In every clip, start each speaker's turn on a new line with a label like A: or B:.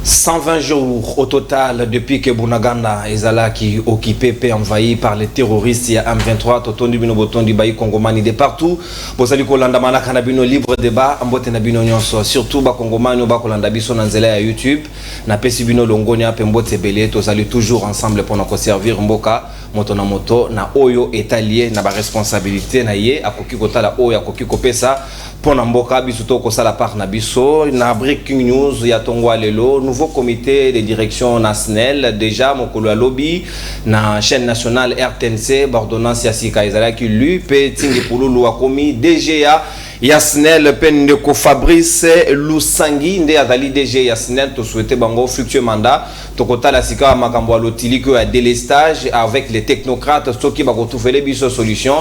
A: 120 jours au total depuis que Bunagana Ezala qui occupé et envahi par les terroristes il y a M23 Totondi Bino Botondi Bayi Kongomani de partout. Bozali Kolanda Manaka Nabino libre débat Ambote Nabino Nyonso surtout ba Kongomani ba Kolanda Biso Nanzela ya YouTube na pesi Bino Longonia Pembote Belé tozali toujours ensemble pour nous servir Mboka moto na moto na oyo étalier na ba responsabilité na ye akoki kotala oyo akoki kopesa pona mboka biso to kosala par na biso na breaking news ya tongwa lelo nouveau comité de direction nationale déjà mokolo ya lobby na chaîne nationale RTNC bordonnance ya sika ezala ki lu pe tingi pululu akomi DGA Yasnel Pendeko Fabrice Lusangi nde azali DG Yasnel to souhaiter bango futur mandat to kota la sika makambo lotili ko ya délestage avec les technocrates ceux qui va retrouver biso solution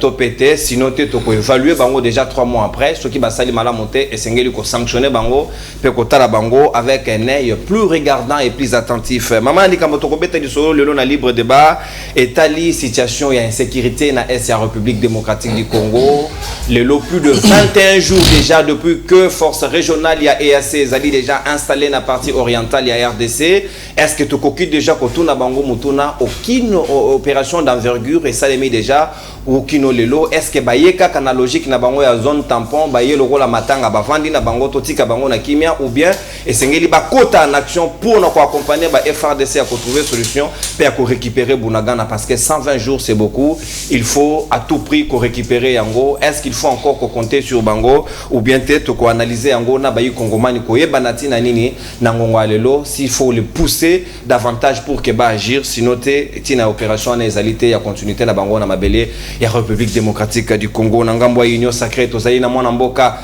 A: to pété sinon te to ko évaluer bango déjà 3 mois après ceux qui va sali mala monter et sengeli ko sanctionner bango pe kota la bango avec un œil plus regardant et plus attentif maman ni kambo to ko beta di solo lelo na libre débat etali situation ya insécurité na SA République démocratique du Congo lelo plus de 21 jours déjà depuis que force régionale il y a EAC Zali déjà installé dans la partie orientale il y a RDC. Est-ce que tu coquilles déjà que tu n'as aucune opération d'envergure et ça les met déjà aucune lelo? Est-ce que bayeka canalogique na bango ya zone tampon baye le rôle matanga bavandi na bango totika bango na kimia ou bien et sengeli ba kota en action pour nous accompagner ba FRDC à trouver solution pour récupérer Bunagana parce que 120 jours c'est beaucoup. Il faut à tout prix qu'on récupère yango. Est-ce qu'il faut encore qu'on compte sur bango ou bien peut-être qu'on analyse yango na bayi kongomani ko yebanati na nini na ngongo alelo s'il faut le pousser davantage pour que ba agir sinon te tina opération na ezalité ya continuité na bango na mabele ya République démocratique du Congo na ngambo ya union sacrée tozali na mwana mboka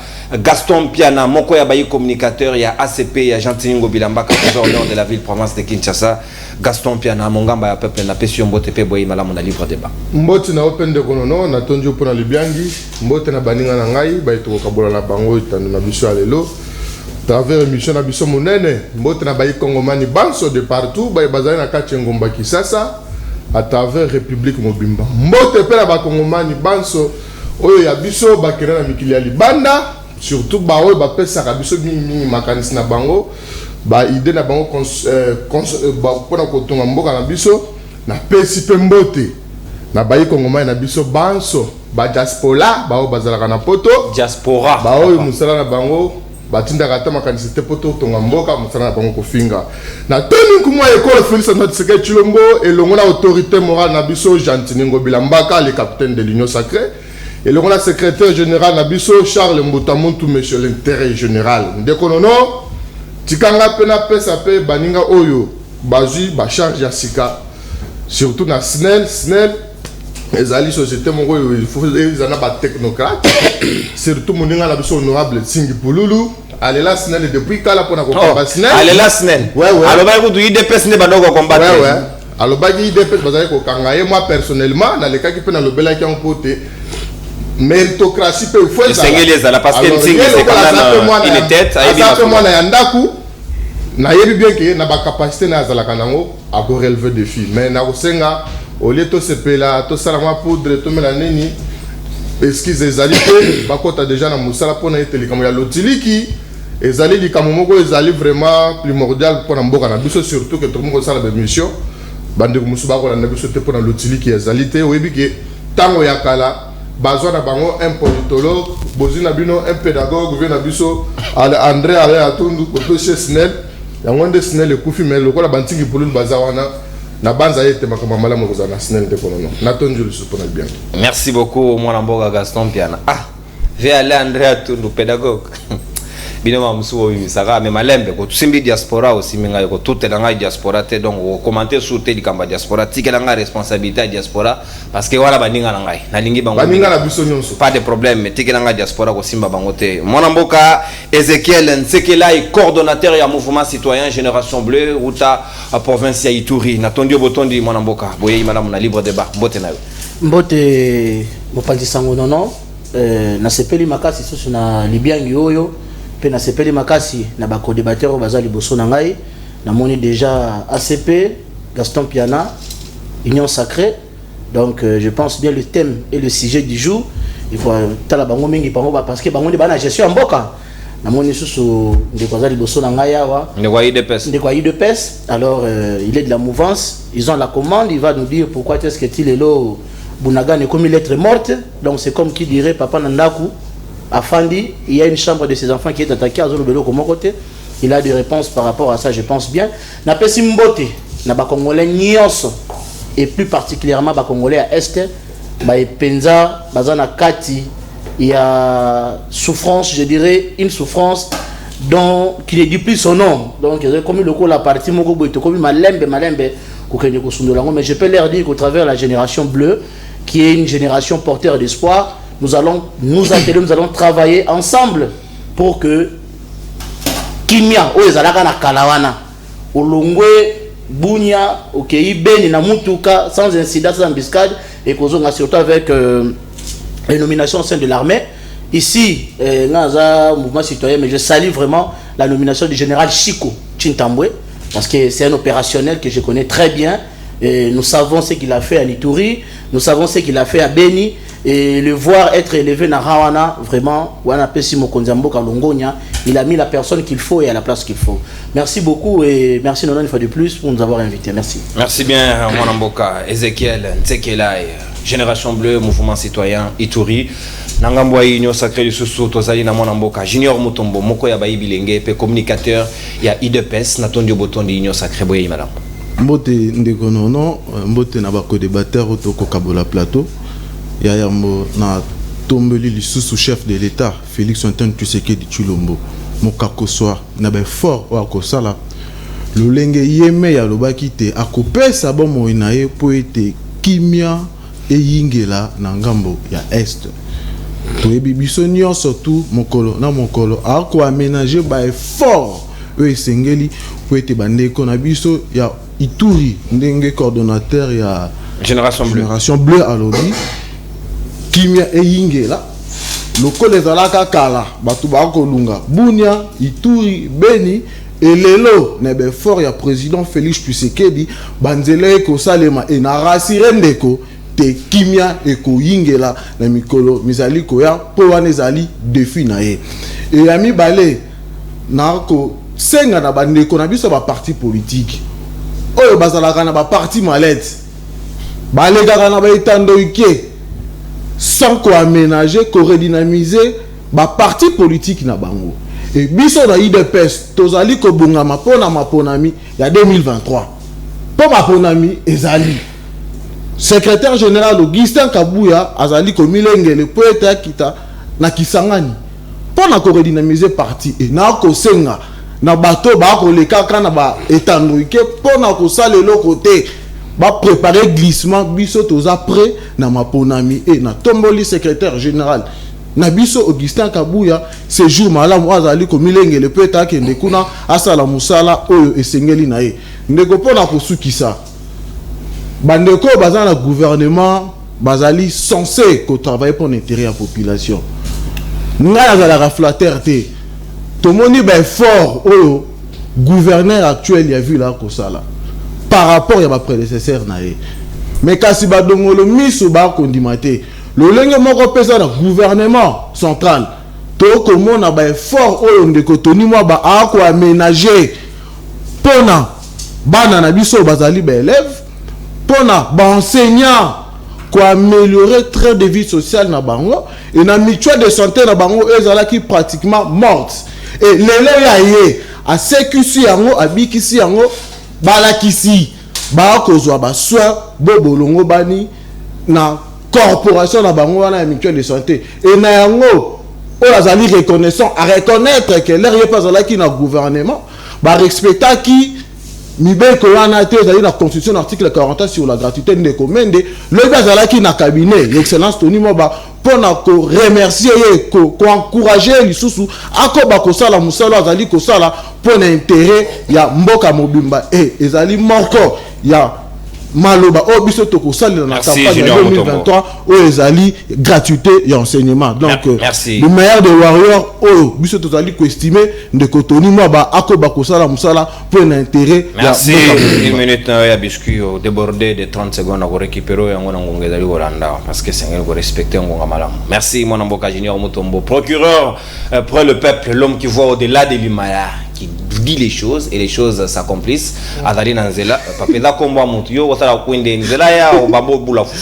A: Gaston Piana moko ya bayi communicateur ya ACP ya Gentil Bilamba trésorier de la ville province de Kinshasa. Gaston Piana mongamba ya peuple na pesi mbote pe boyi malamu na libre débat
B: mbote na open de konono na tonjo pona libiangi mbote na baninga na ngai baito kokabola na bango itando na biso alelo travers émission na biso monene mbote na bayi kongomani banso de partout bayi bazali na kati ngomba Kisasa à travers République Mobimba mbote pe na ba kongomani banso oyo ya biso bakena na mikili ya libanda surtout ba oyo ba pesa ka biso mingi makanisi na bango ba idée na bango ba pona kotonga mboka na biso na pesi pe mbote na bayi kongomani na biso banso ba diaspora ba o bazalaka na poto
A: diaspora
B: ba oyo musala na bango batinda kata makanisi te poto tonga mboka musala na bango kofinga na toni kumwa école Félix Antoine Tshisekedi Tshilombo elongo na autorité morale na biso Gentil Bilambaka le capitaine de l'union sacrée et le secrétaire général na biso Charles Mbutamuntu monsieur l'intérêt général ndekonono tikanga pena pesa pe baninga oyo bazui ba charge ya sika surtout na SNEL ezali société moko il faut ezana ba technocrate surtout moninga na biso honorable Tsingi Pululu alela SNEL depuis kala pona ko combat SNEL
A: alela SNEL aloba ko du IDPS ne banoko combattre
B: aloba ki IDPS bazali ko kanga ye moi personnellement na le kaki pena lobela ki en côté méritocratie pe il faut
A: ça parce que Tsingi c'est quand même une tête
B: à moi na yandaku na yebi bien que na ba capacité na zalaka nango a ko relever défi mais na kosenga au lieu to sepela to salama poudre to mela nini esquize ezali pe bakota déjà na musala pona eteli comme ya lotiliki ezali likamo moko ezali vraiment primordial pona mboka na biso surtout que tout le monde sala ba mission bande musuba ko na biso te pona lotiliki ezali te oyebi ke tango ya kala bazwa na bango un politologue bozina bino un pédagogue vient na biso André ale atundu ko chez SNEL yango nde SNEL ekufi mais lokola bantingi pululu bazawana na banza yete makama malamu kozana SNEL de konono na tonjulu supona bien.
A: Merci beaucoup mwana mboka Gaston Piana ve ale André atundu pédagogue bino mamsuo bimisaka mais malembe ko tusimbi diaspora aussi minga ko toute la diaspora te donc commenter sur te dikamba diaspora tikela nga responsabilité diaspora parce que wala baninga na ngai na lingi bango
B: baninga na biso nyonso
A: pas de problème mais tikela nga diaspora ko simba bango te mwana mboka Ezekiel Nsekela est coordonnateur ya mouvement citoyen Génération Bleue uta province ya Ituri na tondio botondi mwana mboka boye malamu na libre débat mbote nayo
C: mbote mopanzi sango nono na sepeli makasi soso na libiangi oyo pe na sepeli makasi na ba co-débatteur baza liboso na ngai na moni déjà ACP Gaston Piana Union Sacrée donc je pense bien le thème et le sujet du jour il faut tala bango mingi pango parce que bango de bana gestion mboka namoni susu ndeko azali boso na ngai awa
A: ndeko
C: IDPS. Alors il est de la mouvance, ils ont la commande, il va nous dire pourquoi est-ce que il est là Bunagan est comme une lettre morte. Donc c'est comme qui dirait papa Nandaku Afandi, il y a une chambre de ses enfants qui est attaquée à Zolo comme côté. Il a des réponses par rapport à ça, je pense bien. Na pesi mbote na ba Congolais nyonso et plus particulièrement ba Congolais à est ba epenza bazana kati. Il y a souffrance, je dirais, une souffrance dont qui ne dit plus son nom. Donc, comme le coup la partie comme malembe, mais je peux leur dire qu'au travers de la génération bleue, qui est une génération porteur d'espoir, nous allons nous atteler, nous allons travailler ensemble pour que Kimia, Oezalaka na Kalawana, Olongwe, Bunya, Okei, Beni, Namutuka, sans incident, sans embuscade, et qu'on surtout avec les nominations au sein de l'armée. Ici, dans un mouvement citoyen, mais je salue vraiment la nomination du général Chico Chintambwe, parce que c'est un opérationnel que je connais très bien. Et nous savons ce qu'il a fait à Ituri, nous savons ce qu'il a fait à Beni, et le voir être élevé dans Rawana, vraiment, il a mis la personne qu'il faut et à la place qu'il faut. Merci beaucoup et merci Nonan une fois de plus pour nous avoir invités. Merci.
A: Merci bien, Mwanamboka, Ezekiel Nzekelai, Génération Bleue, Mouvement Citoyen, Ituri. Nangambwa Union Sacré du Soussou, Tozali na Mwanamboka, Junior Mutombo, Moko ya Bayi Bilenge, communicateur, il y a IDPS, Natondi Boton de Union Sacré, Boye madame.
D: Mbote ndekonono, mbote na bako débatteur otoko Kabola Plateau. Ya yambo na tombeli lisusu chef de l'État, Félix Antoine Tshisekedi Tshilombo. Mokako soa na be fort wa kosala. Lolenge yeme ya lobaki te akopesa bomo inaye po ete kimia eyingela na ngambo ya est. Toyebi biso nyonso tu mokolo na mokolo ako aménager ba effort esengeli po ete bandeko na biso ya Ituri ndenge coordonnateur ya Génération Bleue à lobby kimia eyingela lokolo ezalaka kala batu bakolunga Bunia Ituri Beni elelo na be fort ya président Félix Tshisekedi banzele ko salema e na rasire ndeko te kimia eko yingela na mikolo mizali ko ya po wana ezali défi na ye e ami bale na ko senga na bandeko na biso ba parti politique oyo bazalaka na ba parti malette balegaka na ba etando ike sans ko aménager ko redynamiser ba parti politique na bango et biso na IDPS tozali ko bunga mapona maponami ya 2023 po maponami ezali secrétaire général Augustin Kabuya azali ko milengele po eta kita na Kisangani pona ko redynamiser parti et na ko senga na bato ba ko lekaka na ba etando ike pona ko salelo côté ba préparer glissement biso toza prêt na maponami et na tomboli secrétaire général na biso Augustin Kabuya ce jour malamu azali ko milengele po eta kende kuna asala musala oyo esengeli na ye ndeko pona ko sukisa bandeko bazana gouvernement bazali censé ko travailler pour l'intérêt de la population nga la flatteur te tomoni ba fort oyo gouverneur actuel ya vu là ko sala par rapport à ma prédécesseur na ye mais kasi ba dongolo miso ba kondimate le lenge moko pesa na gouvernement central to ko mona ba fort oyo ndeko toni mo ba a ko aménager pona bana na biso bazali ba élève pona ba enseignant ko améliorer train de vie sociale na bango et na mutuelle de santé na bango ezala ki pratiquement morte et lelo ya ye a sécurité yango abikisi yango balakisi ba kozwa ba soin bobolongo bani na corporation na bango wana mutuelle de santé et na yango o azali reconnaissant à reconnaître que l'air pas azala ki na gouvernement ba respecta ki Mibeko wana te ezali na constitution article 40 sur la gratuité de commande le bazala ki na cabinet l'excellence Tony Moba pona ko remercier ye ko encourager lisusu akoba ko sala musala azali ko sala pona intérêt ya mboka mobimba et ezali moko ya maloba o biso toko sali dans la campagne 2023 o ezali gratuité et enseignement donc
A: merci.
D: Le meilleur des warriors o biso tozali ko estimer de kotoni moi ba akoba ko sala musala pour un intérêt.
A: Merci. Une minute ya biscuit débordé de 30 secondes à récupérer yango na ngongezali Holanda parce que c'est un ko respecter ngonga malamu. Merci mon Mboka Junior Mutombo, procureur pour le peuple, l'homme qui voit au-delà de l'Himalaya, qui dit les choses et les choses s'accomplissent. Azali Nanzela, papeda kombo mutio, watala kwende nzela ya obabo bulafu.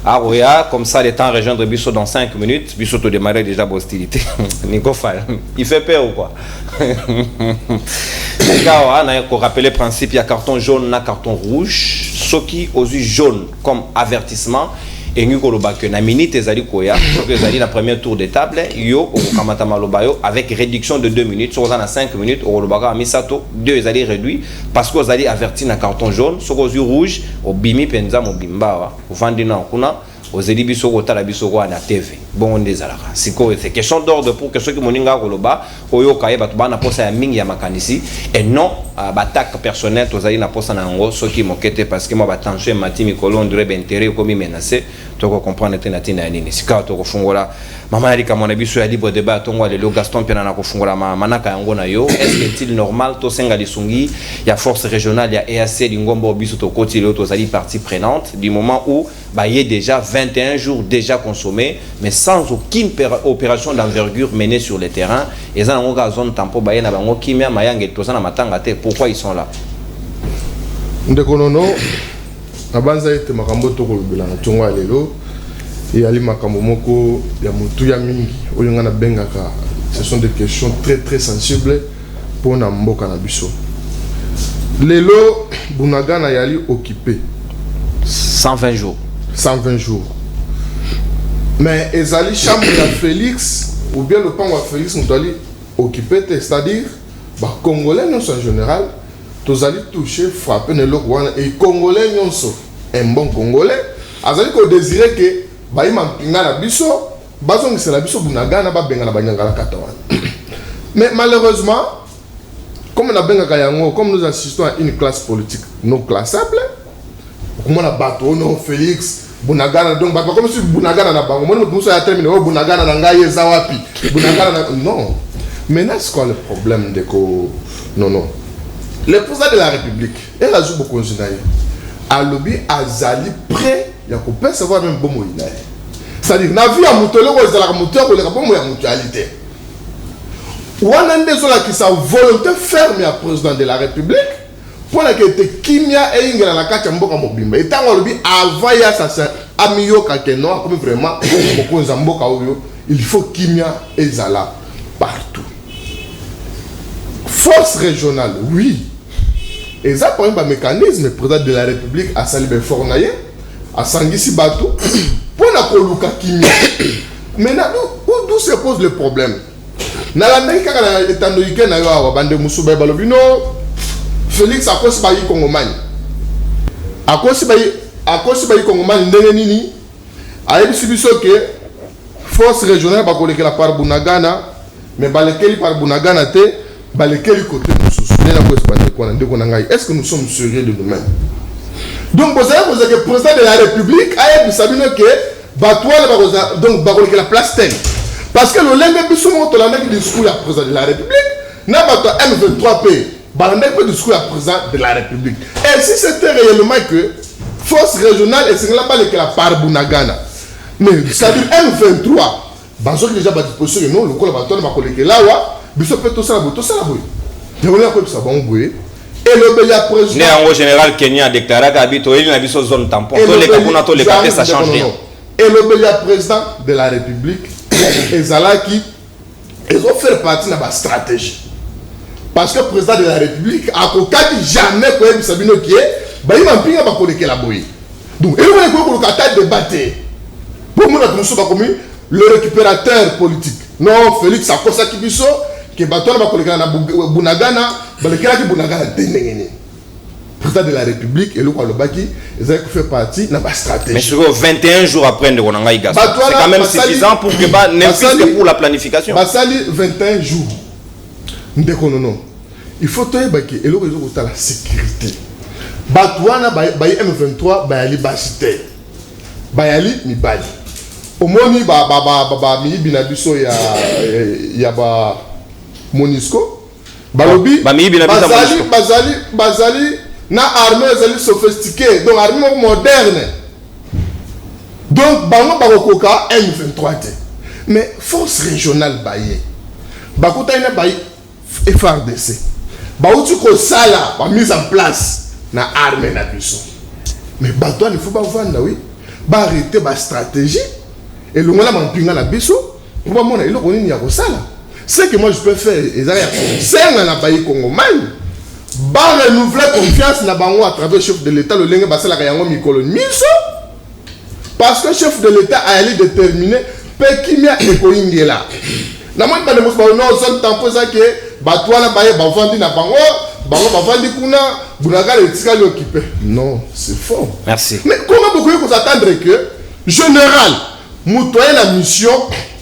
A: Ah oui, comme ça, le temps à rejoindre Bissot dans 5 minutes. Bissot a démarré déjà l'hostilité. Nico Fall, il fait peur ou quoi? On a rappelé le principe, il y a carton jaune, carton rouge. Ce qui aux yeux jaune comme avertissement. Et nous que na minute ezali koya que ezali na premier tour de table yo okamata maloba yo avec réduction de 2 minutes sur na 5 minutes au lobaka misato 2 ezali réduit parce que vous allez avertir na carton jaune sur aux yeux rouge au bimi penza mo bimba au vandina kuna aux élibiso kotala biso kwa na TV bon ndezalaka siko c'est question d'ordre pour que ceux qui moninga koloba oyo kaye batu bana posa ya mingi ya makanisi et non batak personnel tozali na posa na ngo ceux qui mokete parce que moi batension mati mikolo ndure bentéré comme menacé toko comprendre tenatina nini sika toko fungola mama alika mona biso ya libre débat tongo le Gaston pena na kofungola manaka yango na yo est-ce que est-il normal to senga lisungi ya force régionale ya EAC lingombo biso to koti le tozali partie prenante du moment où bah y est déjà 21 jours déjà consommés mais sans aucune opération d'envergure menée sur le terrain et ça en zone tampo ba na bango kimia mayange toza na matanga te pourquoi ils sont là
B: ndekonono abanza ete makambo to ko bila na tongo lelo et ali makambo moko ya mutu ya mingi oyo ngana bengaka ce sont des questions très très sensibles pour na mboka na biso lelo Bunagana yali occupé
A: 120 jours
B: 120 jours mais ezali chambre ya Félix ou bien le pan wa Félix nous allons occupé c'est-à-dire ba congolais non en général tous allez toucher frapper ne lokwana et congolais nyonso un bon congolais azali ko désirer que ba imampinga na biso bazongi c'est la biso Bunagana ba benga na banyangala katawan mais malheureusement comme on a benga yango comme nous assistons à une classe politique non classable comme on a bateau non Félix Bunagana donc bah comme si Bunagana na bango moi nous a terminé oh Bunagana na ngai eza wapi Bunagana non maintenant c'est quoi le problème de ko non le président de la République elle a joué beaucoup de choses à lobby azali prêt ya ko percevoir même bon moïna c'est-à-dire na vie à mutolo ko ezala moteur ko le bon moya mutualité wana ndezola qui sa volonté ferme à président de la République pour la que kimia et ingela la kacha mboka mobimba et tant lobby avant ya ça amiyo kakeno comme vraiment mokonza mboka oyo il faut kimia et zala partout force régionale oui et ça pour un mécanisme président de la République a salibé fornaye a sangisi bateau pour la koluka kimia maintenant d'où se pose le problème na la ndeka kana etando yike na yo awa bande musuba balobi no Félix akosi bayi kongomani akosi bayi kongomani ndenge nini ayebisi biso ke force régionale bakolekela par Bunagana mais balekeli par Bunagana te balekeli côté mususu ndena ko espande ko na ndeko na ngai est-ce que nous sommes sérieux de nous-mêmes donc vous savez que le président de la République ayebisa bino ke batwala bakoza donc bakolekela place telle parce que le lenge biso moto la ndeki discours ya président de la République na bato M23P balandek pe discours ya président de la République et si c'était réellement que force régionale et c'est là bas que la par Bunagana mais ça dit M23 bazo déjà ba disposition non le kola bato na koleke lawa biso pe to sala boy ne on a ko ça bon boy et le bel président
A: né en général Kenya a déclaré qu'habito il na biso zone tampon to les kapuna to les papiers ça change rien
B: et le bel président de la République ezalaki ils ont fait partie de ma stratégie parce que le président de la République a kokaki jamais quoi il sabino qui est ba il m'a pinga ba koleke la boy donc et on est ko kokata débattre pour moi na muso ba komi le récupérateur politique non Félix akosa kibiso que bato ba koleka na Bunagana ba lekela ki Bunagana denengeni président de la République et le quoi le baki ils ont fait partie de ma stratégie
A: mais sur 21 jours après de Konanga Igas c'est quand même suffisant pour que ba n'importe que pour la planification
B: basali 21 jours ndeko non il faut toye baki et le réseau la sécurité Batouana bayi M23 bayali basite. Bayali mibali. Omoni mi binabiso ya ba Monisco. Balobi bazali na armée ezali sophistiquée, donc armée moderne. Donc bango bakokoka M23 te. Mais force régionale baye. Bakuta ina baye FRDC. Bautu ko sala ba mise en place na armée na biso. Mais bato il faut pas vendre oui. Ba arrêter ba stratégie et le ngona mampinga na biso. Pour ba mona iloko nini ya ko sala. Ce que moi je peux faire ezali c'est na baye Congomani. Ba renouveler confiance na bango à travers chef de l'état le lenge basala ka yango mikolo miso. Parce que le chef de l'État a allé déterminer Pekimia et Koingela. Na moi pas de mos ba non zone tampon ça que batouana baye ba vandi na bango ba vandi kuna bunaga le tika le occupé. Non, c'est faux.
A: Merci.
B: Mais comment beaucoup vous attendre que général mutoye la mission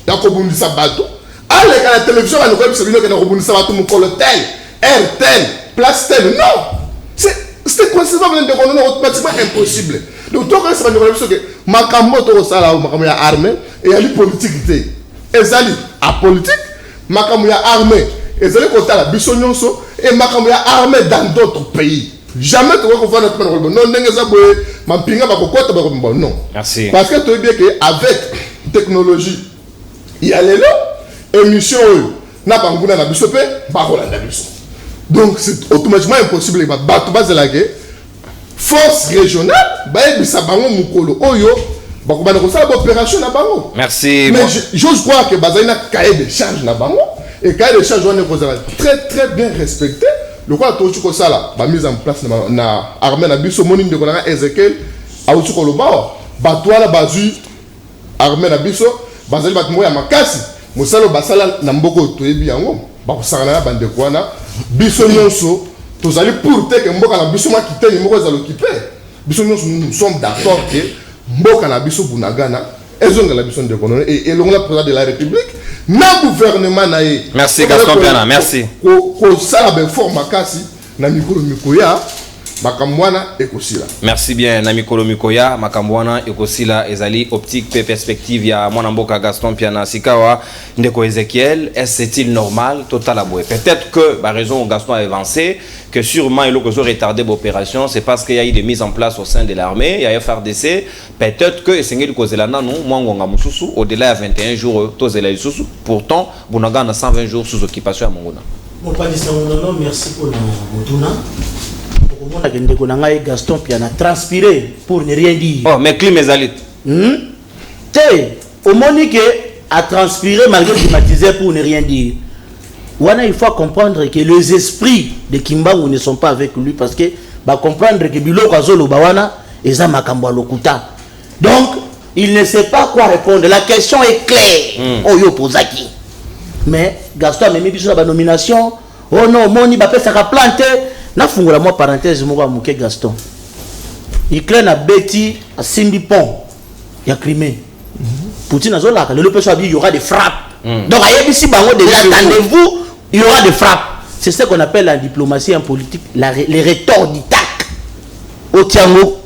B: ya kobundisa bato allez à la télévision on ko bisabino que na kobundisa bato mukolo tel RTL place tel non. C'était conceivable de qu'on automatiquement impossible. Donc toi quand c'est pas que makambo to sala makambo ya armée et ali politique té. Ezali a politique makambo ya armée ezali kota la biso nyonso et makambo ya armée dans d'autres pays. Jamais tu vas voir notre non ndengeza boye mampinga bakokota bakomba non.
A: Merci.
B: Parce que tu sais bien que avec technologie il y a les émission na banguna na biso pe bakola na biso. Donc c'est automatiquement impossible de battre base la guerre. Force régionale, bisa bango mukolo oyo, bakobana ko sala opération na bango.
A: Merci.
B: Mais j'ose croire que bazana cahier de charge na bango et cahier de charge on est très bien respecté. Le quoi to ko sala ba mise en place na armée na biso monine de konanga Ezekiel autu ko loba batwala bazui armée na biso bazali batmo ya makasi musalo basala na mboko toyebi yango bakosala na bande kwana biso nyonso tozali pour que mboka na biso makiteni moko za l'occuper biso nyonso nous sommes d'accord que mboka na biso bunagana ezonga la biso ndeko et le président de la République na gouvernement na ye.
A: Merci Gaston Piana, merci
B: ko sala be forma kasi na mikolo mikoya makamwana ekosila.
A: Merci bien Nami Kolomikoya makamwana ekosila ezali optique pe perspective ya mwana mboka Gaston Piana Sikawa ndeko Ezekiel. Est-il normal total aboué? Peut-être que la raison Gaston a avancé que sûrement il a retardé l'opération, c'est parce qu'il y a eu des mises en place au sein de l'armée, il y a FRDC. Peut-être que Sengeli Kozelana non moi ngonga mususu au-delà de 21 jours tozela isusu. Pourtant Bunaga na 120 jours sous occupation à Mongona.
C: Mon pas non merci pour Motuna. Gaston Piana transpiré pour ne rien dire.
A: Oh, mais clim ezali.
C: Au Monique a transpiré malgré climatisé pour ne rien dire. Wana il faut comprendre que les esprits de Kimbangu ne sont pas avec lui parce que va comprendre que Biloko Azolo Bawana eza makambo a lokuta. Donc il ne sait pas quoi répondre. La question est claire. Oyo Pozaki. Mais Gaston a mis sur la nomination. Oh non, Moni va faire sa planter. Na fungola moi parenthèse moko amuke Gaston. Il clane à Betty à Simbi Pont. Il y a Crimée. Poutine a zola le peut il y aura des frappes. Donc ici bango déjà attendez-vous, il y aura des frappes. C'est ce qu'on appelle la diplomatie en politique les retorts d'attaque. Au Tiango,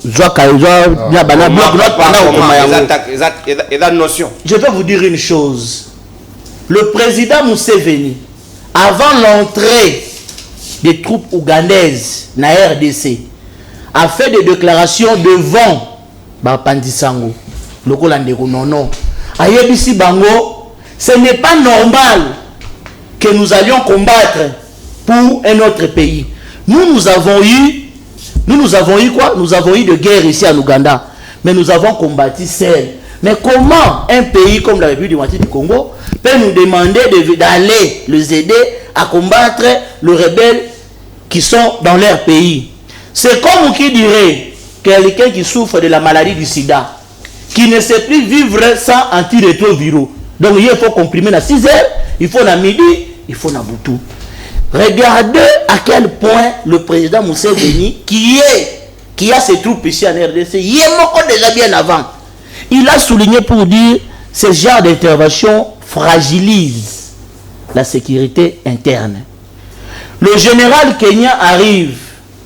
A: notion.
C: Je vais vous dire une chose. Le président Museveni avant l'entrée des troupes ougandaises na RDC a fait des déclarations devant Pandisango Lokolandeko non ayebisi bango ce n'est pas normal que nous allions combattre pour un autre pays. Nous avons eu quoi? Nous avons eu de guerre ici en Ouganda, mais nous avons combattu seuls. Mais comment un pays comme la République démocratique du Congo peut nous demander d'aller les aider à combattre les rebelles qui sont dans leur pays? C'est comme qui dirait quelqu'un qui souffre de la maladie du sida, qui ne sait plus vivre sans antirétroviraux. Donc il faut comprimer à 6 heures, il faut à midi, il faut à Boutou. Regardez à quel point le président Museveni, qui a ses troupes ici en RDC, il est mort déjà bien avant. Il a souligné pour dire ce genre d'intervention fragilise la sécurité interne. Le général kenyan arrive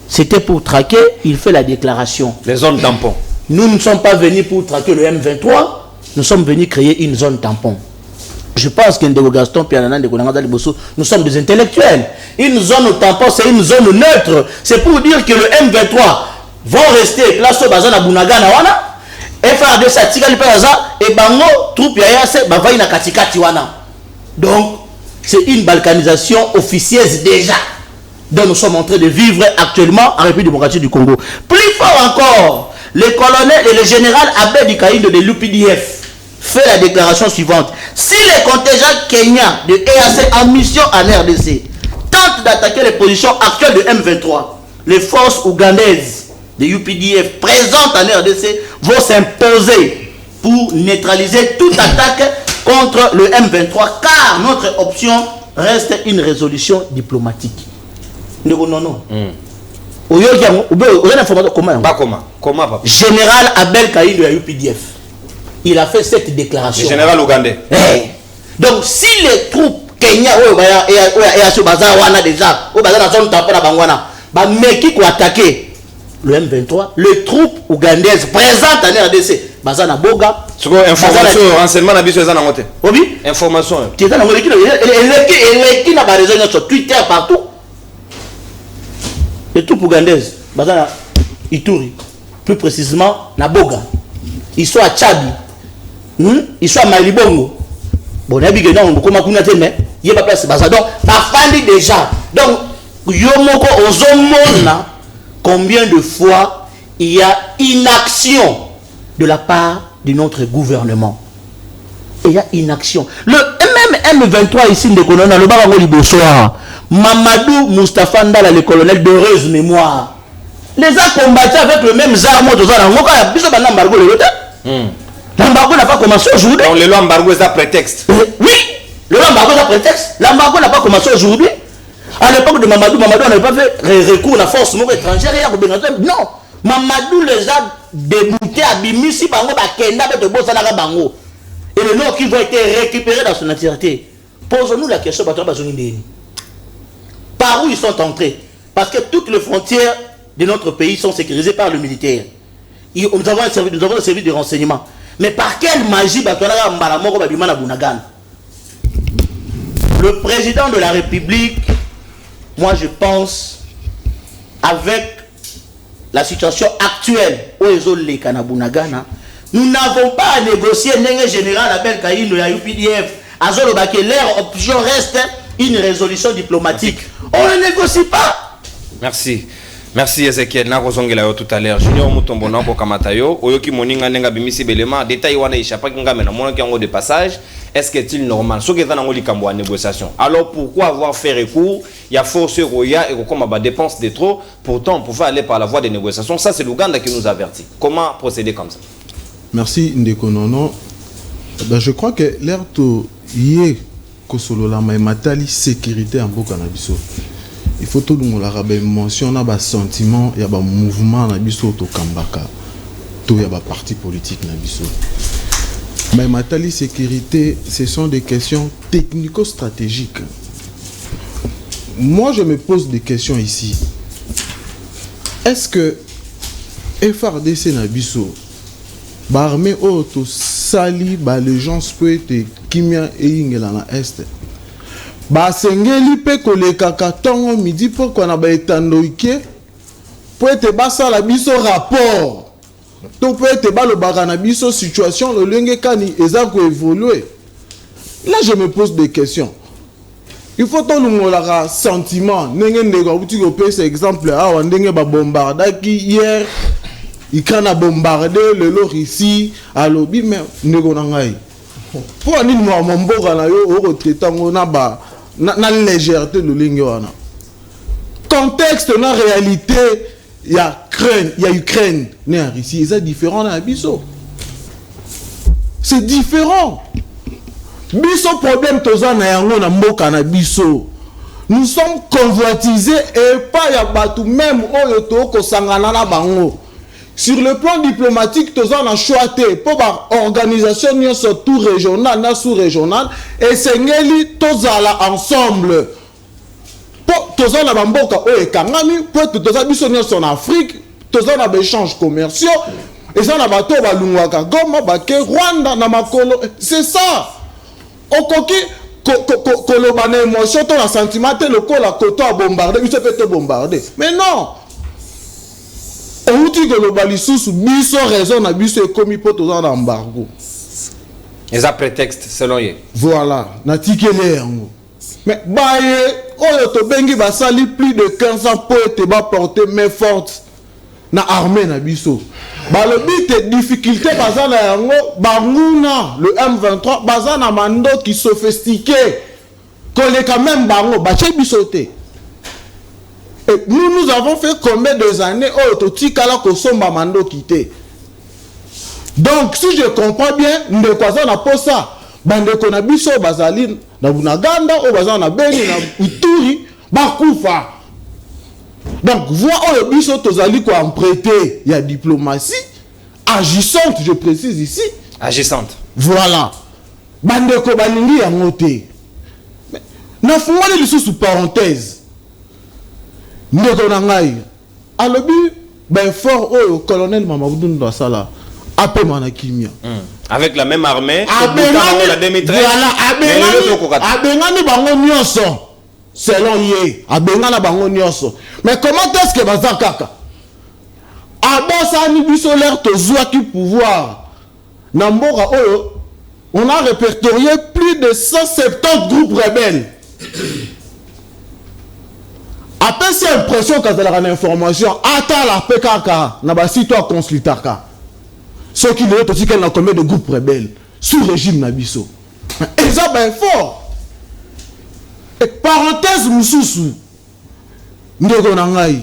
C: c'était pour traquer, il fait la déclaration.
A: Les zones tampons.
C: Nous ne sommes pas venus pour traquer le M23, nous sommes venus créer une zone tampon. Je pense que Ndego Gaston Pianana de Konanga Liboso, nous sommes des intellectuels. Une zone tampon, c'est une zone neutre. C'est pour dire que le M23 vont rester place au bazar à Bunagana wana. FRD Satika Lipaza et Bango troupe Yayase Bavaï na Katikati wana. Donc c'est une balkanisation officieuse déjà. Donc nous sommes en train de vivre actuellement en République démocratique du Congo. Plus fort encore, le colonel et le général Abed Ikaïndo de l'UPDF fait la déclaration suivante. Si les contingents kenyans de EAC en mission en RDC tentent d'attaquer les positions actuelles de M23, les forces ougandaises de UPDF présentes en RDC vont s'imposer pour neutraliser toute attaque contre le M23, car notre option reste une résolution diplomatique. Non.
A: Comment papa?
C: Général Abel Kaïndo de UPDF. Il a fait cette déclaration.
A: Le général ougandais.
C: Donc si les troupes Kenya déjà attaquer le M23, les troupes ougandaises présentes en RDC, Bazana Boga,
A: information, renseignement,
C: oui,
A: information.
C: Elle est sur Twitter partout. Les troupes ougandaises, Bazana Ituri, plus précisément Naboga, ils sont à Tchabi, ils sont à Malibongo. Bon, il y a pas place Bazana. Donc, Bafandi déjà. Donc, Yomoko Ozomona, combien de fois il y a inaction de la part de notre gouvernement. Il y a inaction. Le même M23 ici, le colonel, le Barango Libosoa, Mamadou Moustapha Ndala, le colonel d'heureuse mémoire, les a combattus avec le même arme l'embargo n'a pas commencé aujourd'hui.
A: Donc le embargo est un prétexte.
C: Oui, le embargo est un prétexte. L'embargo n'a pas commencé aujourd'hui. À l'époque de Mamadou, on n'avait pas fait recours à la force étrangère. Non, Mamadou les a déboutés à Bimissi, Bango, Bakenda, Bango. Et le nom qui va être récupéré dans son entièreté. Posons-nous la question, par où ils sont entrés? Parce que toutes les frontières de notre pays sont sécurisées par le militaire. Nous avons un service de renseignement. Mais par quelle magie le président de la République, moi je pense, avec la situation actuelle où les Kanabunagana, nous n'avons pas à négocier un général Abel Kaïndo et UPDF. Leur option reste une résolution diplomatique. On ne négocie pas.
A: Merci. Merci Ezekiel. Na kozongela yo tout à l'heure. Junior Mutombo na ko kamatayo. Oyoki moninga nenga bimisi belema. Détail wana échappa kinga mena mona ki ngo de passage. Est-ce que est-il normal? Ce qui est dans le cambo en négociation. Alors pourquoi avoir fait recours? Il y a force roya et comme ma dépense de trop. Pourtant on pouvait aller par la voie des négociations. Ça c'est l'Ouganda qui nous avertit. Comment procéder comme ça?
D: Merci Ndeko Nono. Ben, je crois que l'air to yé kosolo la matali sécurité en boka na biso. Il faut tout le monde mentionner bas sentiment, il y a bas mouvement na biso to kambaka, tout y a bas parti politique na biso. Mais matali sécurité, ce sont des questions technico-stratégiques. Moi, je me pose des questions ici. Est-ce que FRDC na biso, ba armée auto sali ba les gens peut être kimia et ingela na est? Ba sengeli pe kolekaka tongo midi pourquoi na ba etandoike pour être basa la biso rapport to peut être ba le barana biso situation le lenge kani eza ko évoluer. Là je me pose des questions. Il faut tout le monde la sentiment ndenge ndeko buti ko pesa exemple ah ndenge ba bombardaki hier il kana bombarder le lor ici à lobby mais ndeko na ngai pour ani mo mboka na yo o tetango na ba na légèreté de l'Ingwana. Contexte, na réalité, il y a Ukraine, il y a Russie, c'est différent dans Bisso. C'est différent. Bisso problème toza na yango na mboka na Bisso. Nous sommes convoitisés et pas ya batu même oyo to ko sangana na bango. Sur le plan diplomatique, tous on a choisi pour l'organisation tout régionale, sous-régionale, et c'est tous ensemble. toza na bamboka oyo ekangami po ete toza biso nyonso na Afrique toza na baéchange commerciaux eza na bato balungwaka Goma bake Rwanda na makolo c'est ça okoki koloba na émotion to na sentiment te lokola koto a bombardé biso pe to bombardé mais non outi koloba lisusu biso raison na biso ekomi po toza na embargo
A: eza prétexte selon ye
D: voilà na tikele yango mais baye oyo to bengi basali plus de 15 ans po ete ba porter main forte na armée na biso balobi te difficulté baza na yango banguna le M23 baza na mando qui sophistiqué koleka même bango bache biso te. Et nous avons fait combien de années oyo totikala kosomba mando kité. Donc si je comprends bien ndeko aza na posa bandeko na biso bazali na Bunaganda o baza na Beni na Ituri bakufa. Donc voilà oyo biso tozali ko emprunter ya diplomatie agissante, je précise ici,
A: agissante.
D: Voilà. Bandeko balingi ya ngote. Na fumali lisusu parenthèse. Ndeko na ngai alobi ben fort oyo colonel Mamadou Ndasala apé mana kimia.
A: Avec la même armée,
D: la
A: 2013.
D: Voilà, abengani bango nyonso. Selon ye, abengana bango nyonso. Mais comment est-ce que bazakaka? Abosa ni biso l'air tozwaki pouvoir. Na mboka oyo, on a répertorié plus de 170 groupes rebelles. Après cette impression quand elle a une information, attends la PKK, na ba site à consultaka. Ceux qui l'ont aussi qu'elle a combien de groupes rebelles sous régime Nabiso. Et ça ben fort. Et parenthèse mususu. Ndeko na ngai,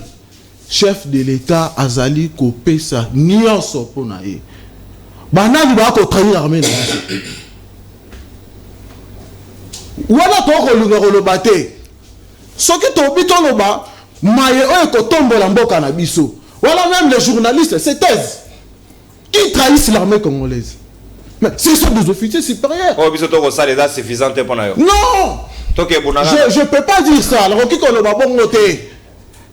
D: chef de l'État azali kopesa nyonso pona ye. Banani ba ko trahir l'armée na biso. Wala to ko lunga lo baté. Soki to bito loba, maye oyo ko tombola mboka na biso. Voilà même les journalistes, c'est thèse. Qui trahissent l'armée congolaise? Mais ce sont des officiers supérieurs.
A: Oh, biso to ça les a suffisante pour na yo.
D: Non! Je ne peux pas dire ça. Alors, qui est bon côté?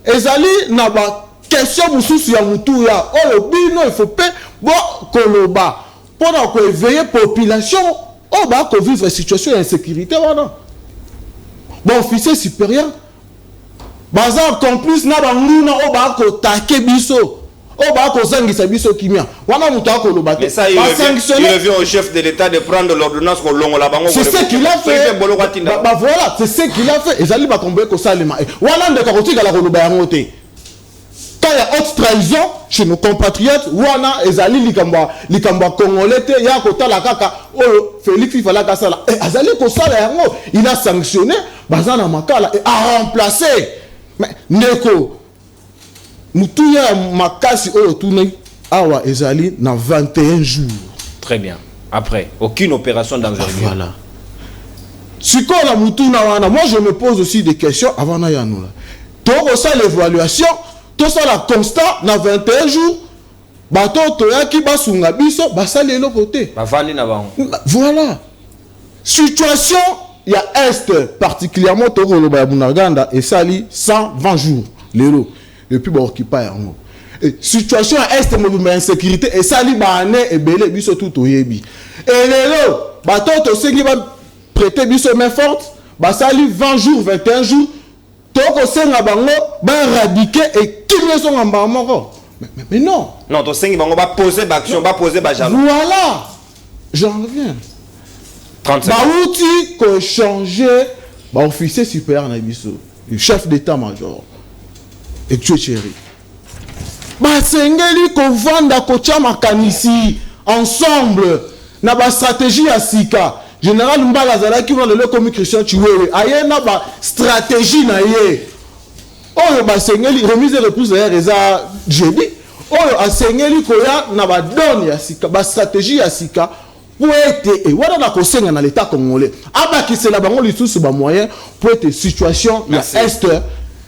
D: Ezali na ba question mususu ya mutu ya oyo bino il faut pas bon koloba pour ko éveiller population o ba ko vivre situation d'insécurité wana. Bon officier supérieur bazar complice na ba nguna o ba ko taquer biso. Oh bah kozangisa biso kimia wana mutu akoloba te.
A: Mais ça il revient au chef de l'État de prendre l'ordonnance ko longo la bango.
D: C'est ce qu'il a fait. Bah voilà, c'est ce qu'il a fait. Ezali ba kombe ko salema. Wana ndeka kotika la koloba yango te. Quand il y a haute trahison chez nos compatriotes, wana ezali likamba congolais te ya kota la kaka oh Félix Fifala kasala. Et ezali ko sala yango, il a sanctionné bazana makala et a remplacé. Mais ndeko Moutuya makasi oyo tourné awa ezali na 21 jours.
A: Très bien. Après, aucune opération d'envergure.
D: Voilà. Siko la mutuna wana, moi je me pose aussi des questions avant na yanula. To ça l'évaluation, to ça la constat na 21 jours. Bato toyaki basunga biso basali eloko te.
A: Bavandi na bango.
D: Voilà. Situation il y a est particulièrement to koloba ya Bunaganda et sali 120 jours. Lelo. Et puis bon occupé yango. Situation à est mais insécurité et ça li ba ane et belé biso tout oyebi. Et lelo bato to sengi ba prêter biso main forte, ba sali 20 jours 21 jours to ko senga bango ba éradiquer et kimé son ngamba moko. Mais non.
A: Non, to sengi bango ba poser ba action, ba poser ba jalon.
D: Voilà. J'en reviens.
A: 30 secondes.
D: Ba outil ko changer ba officier supérieur na biso, chef d'état-major. Et tu es chéri. Basengeli ko vanda ko chama kanisi ensemble na ba stratégie ya sika. Général Mbala zala ki vanda le comme Christian Chiwewe. Aye na ba stratégie na ye. Oyo basengeli remise de repousse derrière eza jebi. Oyo asengeli ko ya na ba donne ya sika, ba stratégie ya sika pour être et voilà na ko senga na l'état congolais. Aba ki c'est la bango lisusu ba moyen pour être situation na est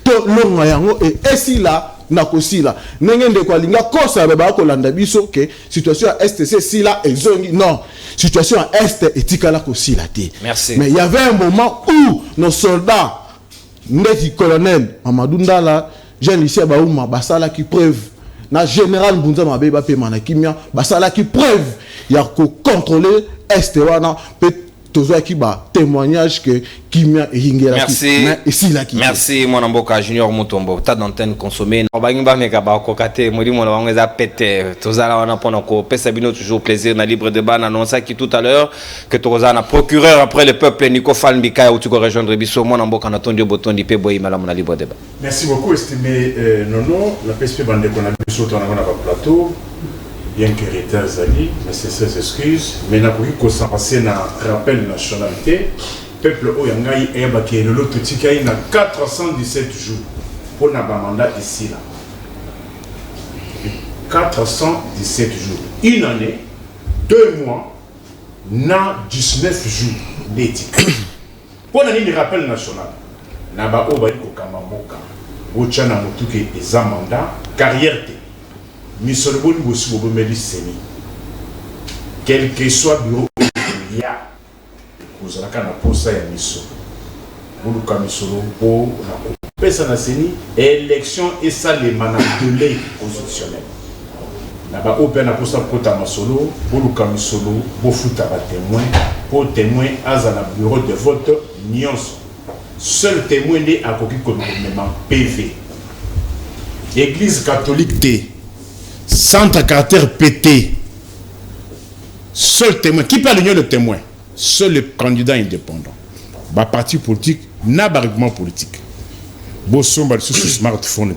D: to longa yango et si là na kosila ndenge ndeko alinga kosa ba kolanda biso ke situation à est c'est si là ezongi non situation à est etikala kosila te.
A: Merci.
D: Mais il y avait un moment où nos soldats ndeti colonel Mamadou Ndala jean lycée Baouma basala qui preuve na général Mbunza Mabe ba pe mana kimia basala qui preuve ya ko contrôler est wana peut tozo ki ba témoignage que kimia ehingela
A: merci
D: ici là qui
A: merci mon amboka junior Mutombo ta d'antenne consommée ba meka ba kokate modi mona wangeza pété tozala wana pona ko pesa bino toujours plaisir na libre débat na annonça qui tout à l'heure que tozana procureur après le peuple Nico Falmbika ou tu ko rejoindre biso mon amboka na tondio botondi pe boyi malamu na libre débat.
E: Merci beaucoup estimé Nono la PSP bande qu'on a biso tona na plateau. Bien que Rita Zali, mais c'est ses excuses, mais n'a pas eu qu'on s'en passe na rappel nationalité, peuple Oyangaï et Baké, le lot Tikaï n'a 417 jours pour n'a pas mandat ici là. 417 jours. Une année, 2 mois, n'a 19 jours d'éthique. Pour l'année de rappel national, n'a pas eu Kamamoka, Ochana Motuke et Zamanda, carrière. Missolboni aussi bobo meli seni quel que soit bureau il y a vous allez kana posa ya miso buluka misolo po na pesa na seni élection et ça les manats de lei constitutionnel na ba open na posa kota masolo buluka misolo bo futa ba témoin pour témoin azala bureau de vote nyonso seul témoin né akoki communément PV église catholique T centre à caractère pété. Seul témoin. Qui peut aligner le témoin? Seul le candidat indépendant. Bah, parti politique, n'a pas argument politique. Bosson, bah, sur ce smartphone,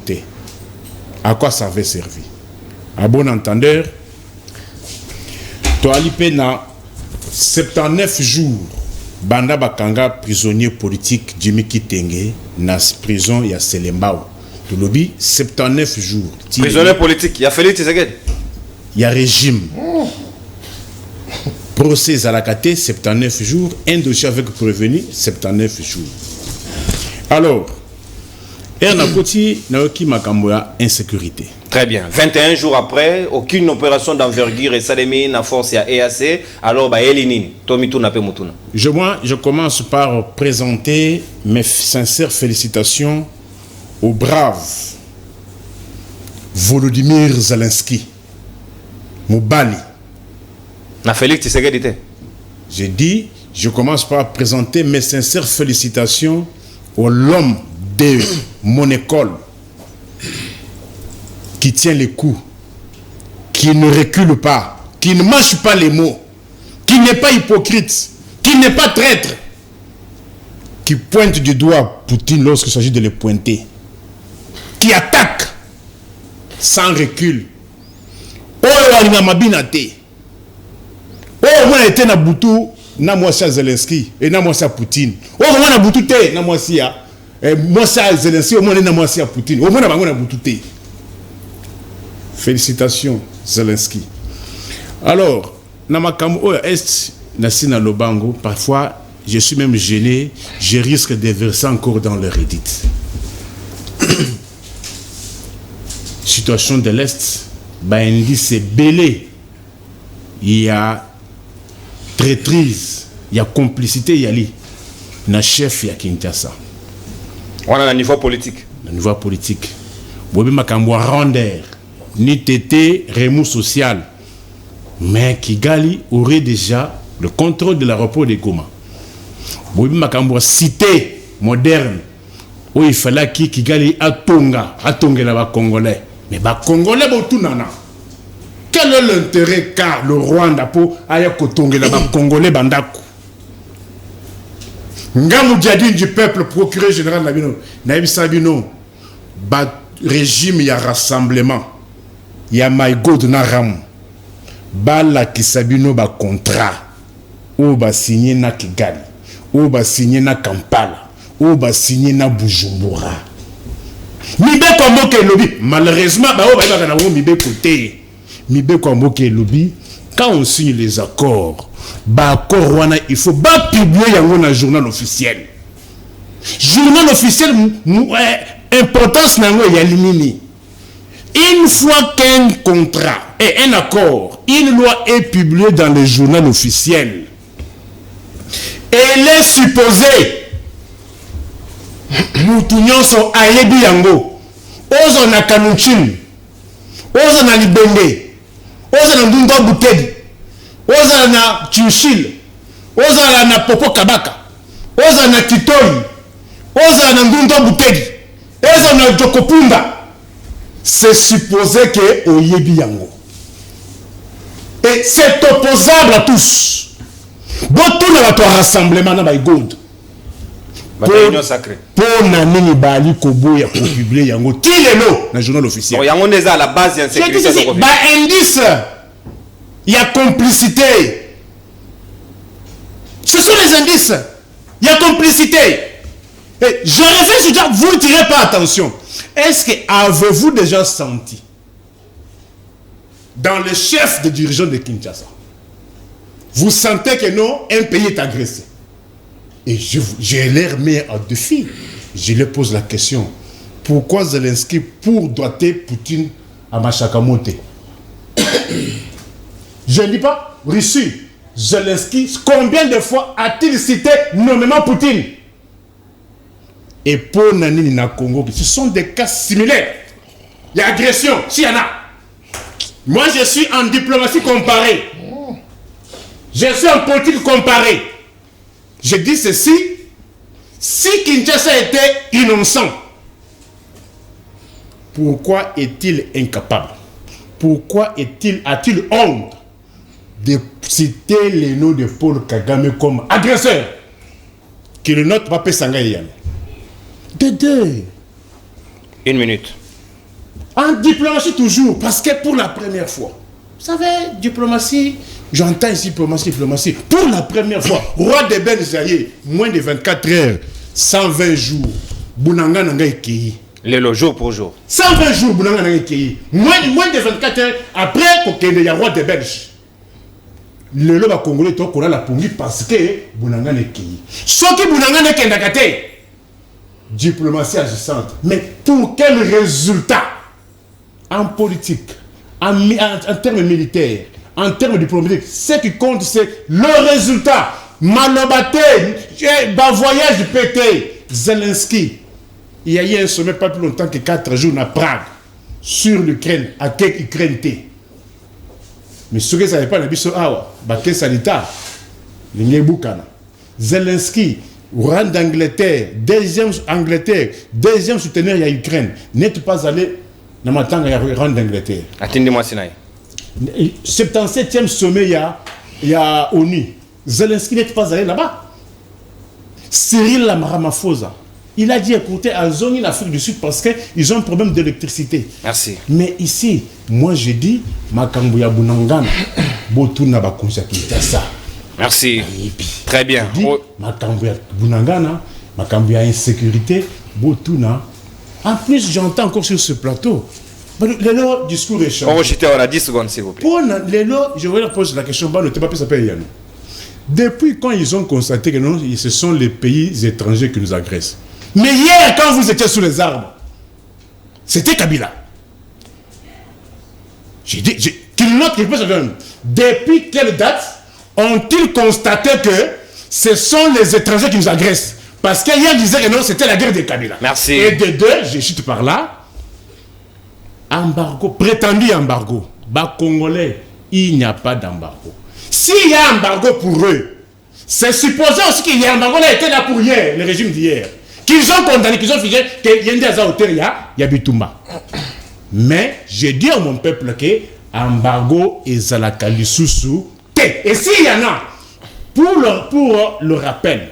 E: à quoi ça avait servi? À bon entendeur, toi, Alipé, na 79 jours, Banda Bakanga, prisonnier politique, Jimmy Kitenge, na prison, il y a Selembao. Tout le lobby, 79 jours.
A: Prisonnier politique, il y a Félix Tshisekedi.
E: Il y a régime. Procès à la KT, 79 jours. Un dossier avec prévenu, 79 jours. Alors, Ernakoti Naoki Makamboya, insécurité.
A: Très bien. 21 jours après, aucune opération d'envergure et Salemi n'a force à EAC. Alors, bah, Elinine, Tomitou n'a pas Moutouna.
E: Je commence par présenter mes sincères félicitations au brave Volodymyr Zelensky, Mobali.
A: Na Félix Tshisekedi.
E: J'ai dit, je commence par présenter mes sincères félicitations au l'homme de mon école qui tient les coups, qui ne recule pas, qui ne mâche pas les mots, qui n'est pas hypocrite, qui n'est pas traître, qui pointe du doigt Poutine lorsqu'il s'agit de le pointer, qui attaque sans recul. Oh, il mabina te. Oh, moi était na Boutou, na moi c'est Zelensky et na moi c'est Poutine. Oh, moi na Boutou te, na moi c'est moi c'est Zelensky, moi na moi c'est Poutine. Oh, moi na Boutou te. Félicitations Zelensky. Alors, na makambo est na sina lobango, parfois je suis même gêné, je risque de verser encore dans le Reddit. Situation de l'Est, c'est belé. Il y a traîtrise, il y a complicité, il y a li. Na chef ya Kinshasa.
A: On a un niveau politique.
E: Un niveau politique. Bobi makambo render, ni tété, remous social. Mais Kigali aurait déjà le contrôle de l'aéroport de Goma. Bobi makambo cité moderne. Où il fallait que Kigali atonga la Congolais. Mais les Congolais, quel est l'intérêt car le Rwanda pour aller kotonga la Congolais bandako? Ngamu Diadine du peuple, procureur général Nabino, Naïb Sabino, régime, il y a rassemblement, il y a Maïgod Naram, Bala Kisabino, contrat, ou signé na Kigali, ou signé na Kampala, ou signé na Bujumbura. Mibe Kwamboke lobby, malheureusement, Mibe côté. Mibe Kwamboke lobby, quand on signe les accords, il faut publier dans le journal officiel. Journal officiel, importance n'a pas éliminé. Une fois qu'un contrat et un accord, une loi est publiée dans le journal officiel, elle est supposée mutu nyonso ayebi yango ozo na kanuchin ozo na libende ozo na ndunda butedi ozo na chimshil ozo na popo kabaka ozo na kitoi ozo na ndunda butedi ozo na jokopunda. C'est supposé que oyebi yango et c'est opposable à tous. Donc tout le rassemblement na baigod
A: Bataillon sacré.
E: Pour nani bali kobo ya publier yango tilelo na journal officiel.
A: Yango neza à la base en sécurité de
E: ba indice il y a complicité. Ce sont les indices. Il y a complicité. Et je reviens sur ça, vous ne tirez pas attention. Est-ce que avez-vous déjà senti dans le chef de dirigeants de Kinshasa, vous sentez que non, un pays est agressé? Et je leur mets en défi. Je leur pose la question. Pourquoi Zelensky pour doiter Poutine à Machakamote? Je ne dis pas Russie. Zelensky, combien de fois a-t-il cité nommément Poutine? Et pour Nani na Congo, ce sont des cas similaires. Il y a agression, s'il y en a. Moi, je suis en diplomatie comparée. Je suis en politique comparée. Je dis ceci, si Kinshasa était innocent, pourquoi est-il incapable? Pourquoi a-t-il honte de citer les noms de Paul Kagame comme agresseur? Que le nôtre va Sangaïan. De deux.
A: 1 minute.
E: En diplomatie toujours, parce que pour la première fois, vous savez, diplomatie, j'entends ici diplomatie, pour la première fois, roi de Belgique, moins de 24 heures, 120 jours, Bounanga n'a Kei.
A: Le jour pour jour.
E: 120 jours, Bounanga n'a Kei. Moins de 24 heures, après qu'il y a roi de Belgique. Le loi congolais, on a la pongi parce que Bounanga n'a Kei. Ce qui Bounanga n'a Kei, diplomatie agissante. Mais pour quel résultat? En politique, en termes militaires, en termes diplomatiques, ce qui compte, c'est le résultat. Malobaté, voyage pété, Zelensky. Il y a eu un sommet pas plus longtemps que 4 jours à Prague, sur l'Ukraine, à quelle Ukraine t'es. Mais ce que ça n'est pas la biso awa, baké sanitaire, Zelensky, rang d'Angleterre, deuxième souteneur à Ukraine, n'êtes pas allé dans ma tanga ya rang d'Angleterre.
A: Attendez-moi Sinaï.
E: 77e sommet il y a ONU. Zelensky n'est pas allé là-bas. Cyril Ramaphosa, il a dit écoutez, à zone l'Afrique du Sud parce qu'ils ont un problème d'électricité.
A: Merci.
E: Mais ici, moi j'ai dit Makambu ya Bunangana, Botuna ba ça.
A: Merci. Très bien.
E: Makambu ya Bunangana, Makambu ya insécurité, Botuna. En plus, j'entends encore sur ce plateau. Le discours est changé.
A: On a 10 secondes, s'il vous plaît.
E: Pour je vais poser la question. Depuis quand ils ont constaté que non, ce sont les pays étrangers qui nous agressent? Mais hier, quand vous étiez sous les arbres, c'était Kabila. J'ai dit, depuis quelle date ont-ils constaté que ce sont les étrangers qui nous agressent? Parce qu'hier, ils disaient que non, c'était la guerre de Kabila.
A: Merci.
E: Et de deux, je chute par là. Embargo, prétendu embargo. Bas Congolais, il n'y a pas d'embargo. S'il y a embargo pour eux, c'est supposé aussi qu'il y a embargo là était là pour hier, le régime d'hier. Qu'ils ont condamné, qu'ils ont figé, qu'il y a une des auteurs, il y a Bitumba. Mais je dis à mon peuple que embargo et Zalakali Soussou, et s'il y en a, pour le rappel,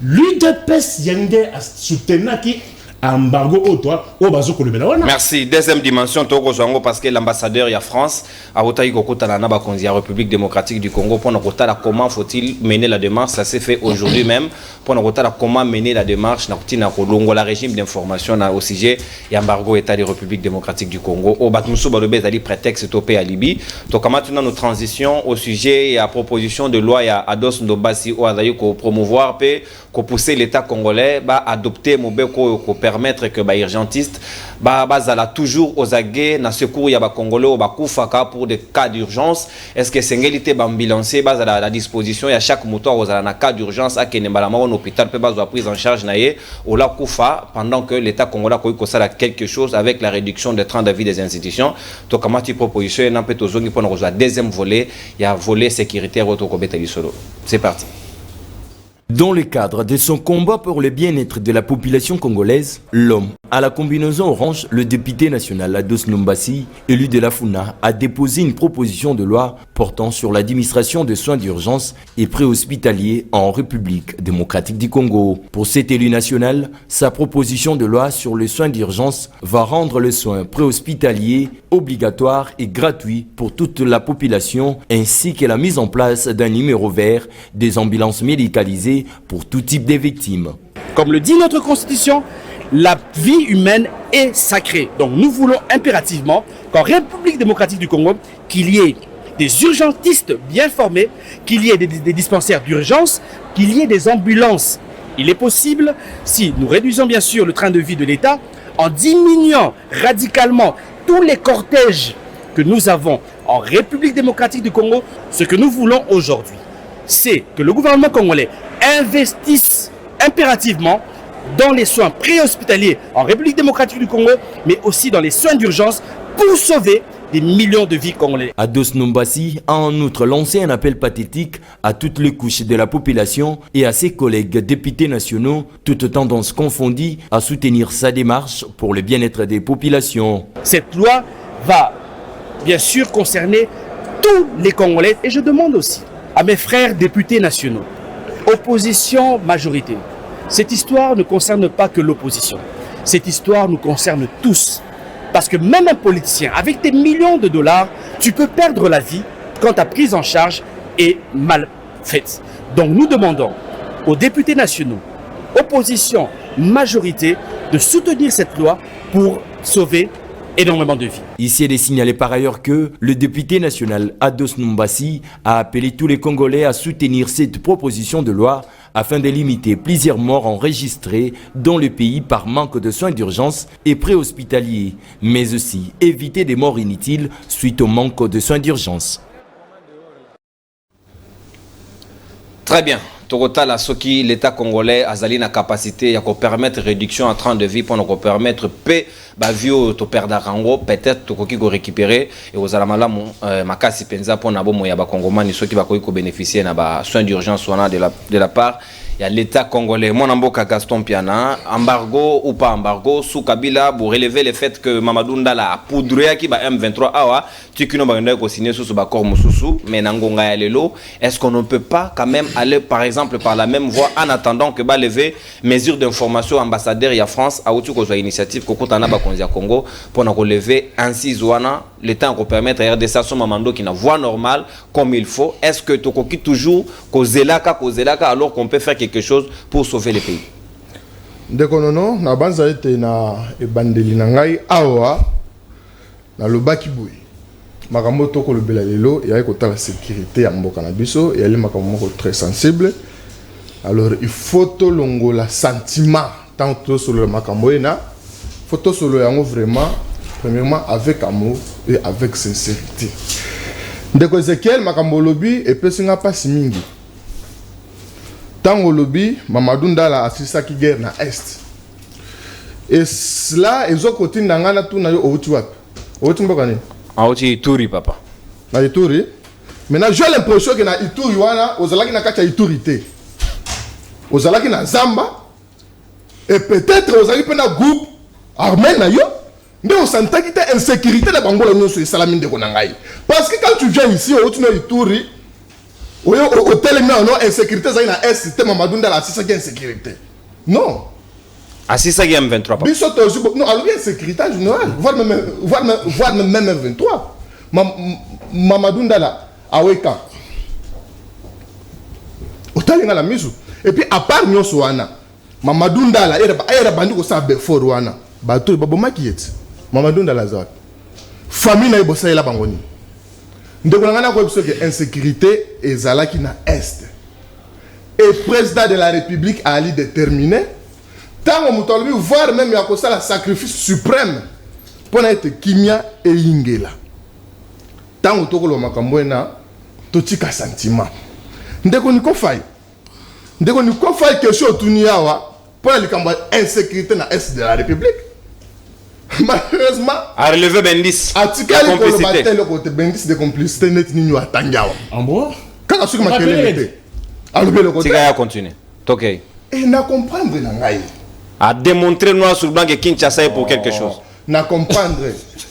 E: l'UDPS Yende a soutenu qui embargo au toit au bazo kolobela.
A: Merci. Deuxième dimension toko zongo parce que l'ambassadeur ya France a otayi kokota na ba konzi ya République démocratique du Congo pour nokota comment faut-il mener la démarche. Ça s'est fait aujourd'hui même pour nokota comment mener la démarche na kutina kolongo la régime d'information na au sujet ya embargo état de République démocratique du Congo au batmuso balobe zali prétexte topé à Libye. Donc maintenant nos transitions au sujet et à proposition de loi ya Ados Ndobasi au azayi ko promouvoir pe ko pousser l'état congolais ba adopter mobeko ko permettre que les urgentistes bazala toujours aux aguets na secours ya ba congolais au bakufaka pour des cas d'urgence. Est-ce que sengeli ambulancier bazala à la disposition ya chaque moto aux na cas d'urgence à kenembalama en hôpital peut bazwa prise en charge naie au la kufa pendant que l'état congolais ko sala quelque chose avec la réduction des trains de vie des institutions. To comment tu proposition na peto zongi pour nous deuxième volet, il y a volet sécuritaire auto kobetali solo. C'est parti.
F: Dans le cadre de son combat pour le bien-être de la population congolaise, l'homme à la combinaison orange, le député national Ados Numbasi, élu de la FUNA, a déposé une proposition de loi portant sur l'administration des soins d'urgence et préhospitaliers en République démocratique du Congo. Pour cet élu national, sa proposition de loi sur les soins d'urgence va rendre les soins préhospitaliers obligatoires et gratuits pour toute la population, ainsi que la mise en place d'un numéro vert des ambulances médicalisées pour tout type de victimes.
G: Comme le dit notre constitution, la vie humaine est sacrée. Donc nous voulons impérativement qu'en République démocratique du Congo, qu'il y ait des urgentistes bien formés, qu'il y ait des dispensaires d'urgence, qu'il y ait des ambulances. Il est possible, si nous réduisons bien sûr le train de vie de l'État, en diminuant radicalement tous les cortèges que nous avons en République démocratique du Congo, ce que nous voulons aujourd'hui, c'est que le gouvernement congolais investisse impérativement dans les soins préhospitaliers en République démocratique du Congo, mais aussi dans les soins d'urgence pour sauver des millions de vies congolaises.
F: Ados Numbasi a en outre lancé un appel pathétique à toutes les couches de la population et à ses collègues députés nationaux, toutes tendances confondues, à soutenir sa démarche pour le bien-être des populations.
G: Cette loi va bien sûr concerner tous les Congolais et je demande aussi à mes frères députés nationaux, opposition, majorité. Cette histoire ne concerne pas que l'opposition. Cette histoire nous concerne tous. Parce que même un politicien, avec des millions de dollars, tu peux perdre la vie quand ta prise en charge est mal faite. Donc nous demandons aux députés nationaux, opposition, majorité, de soutenir cette loi pour sauver énormément de vies.
F: Ici, il est signalé par ailleurs que le député national Ados Numbasi a appelé tous les Congolais à soutenir cette proposition de loi afin de limiter plusieurs morts enregistrées dans le pays par manque de soins d'urgence et préhospitaliers, mais aussi éviter des morts inutiles suite au manque de soins d'urgence.
A: Très bien. Tokotala soki l'État congolais a la capacité à permettre réduction en train de vie pour nous permettre paix bavio to perdre rango peut-être tokoki ko récupérer et aux alamalamu makasi penza pour na bomo ya ba kongomani soki ba ko bénéficier na ba soins d'urgence wana de la part il y a l'État congolais. Mon amboka Gaston Piana, embargo ou pas embargo, sous Kabila, pour relever le fait que Mamadou Ndala a poudré qui ba M23 awa, tu qui n'ont signé sous ce bakor Moussoussou, mais Nangonga Yalelo, est-ce qu'on ne peut pas quand même aller par exemple par la même voie en attendant que ba lever mesures d'information ambassadeur ya France à outil qu'on initiative Kokotana Bakonzia Congo pour nous relever ainsi Zouana, l'État qu'on permettre à RDC son Mamando qui n'a voie normale comme il faut. Est-ce que Tokoki toujours Kozelaka alors qu'on peut faire quelque chose pour sauver le pays?
B: Ndekonono na banza ete na ebandeli na ngai awa na lobaki boy makambo toko lobela lelo ya ko la sécurité ya mboka na biso et elle makambo moko très sensible. Alors il faut to longola sentiment tant to sur le makambo ena faut solo yango vraiment premièrement avec amour et avec sincérité. Ndeko Ezekiel makambo lobi et pesinga pasi mingi. Tango lobi Mamadou Ndala asisa ki guerre na est. Et cela ezokoti ndangana tu na yo outi wapi? Outi mboka ni?
A: Outi Ituri papa.
B: Na Ituri. Maintenant j'ai l'impression que na Ituri wana ozalaki na kati ya Ituri te. Ozalaki na Zamba et peut-être ozalaki pe na groupe armé na yo. Mais on s'entend qu'il y a insécurité de Bangola nous sur Salamine de Konangaï. Parce que quand tu viens ici au tunnel Ituri au hôtel non insécurité ça na est système Mamadou Ndala c'est ça qui est insécurité. Non.
A: Ah c'est ça qui est M23
B: Biso non alors il y a insécurité en général voir même M23. Mamadou Ndala aweka. Hôtel na la misu. Et puis à part nyonso wana Mamadou Ndala era bandi ko sa before wana. Bato baboma kiet. Mamadou Ndala za. Famille na ibosa ela bangoni. Ndeko ngana ko biso que insécurité ezalaki na est. Et président de la République a ali déterminé tant moto alobi voir même ya kosala sacrifice suprême pour être kimia et ingela tant tokolo makambo na totika sentiment ndeko niko fai question tuni awa pour la likambo insécurité na est de la République. Malheureusement
A: a relevé Bendis
B: atikali ko le batel côté Bendis de complicité net ni wa tangawa
E: en bois
B: quand sur ma kelele alobi le côté
A: tika ya continuer OK
B: et na comprendre na ngai
A: a démontrer noir sur blanc que Kinshasa est pour quelque chose
B: na comprendre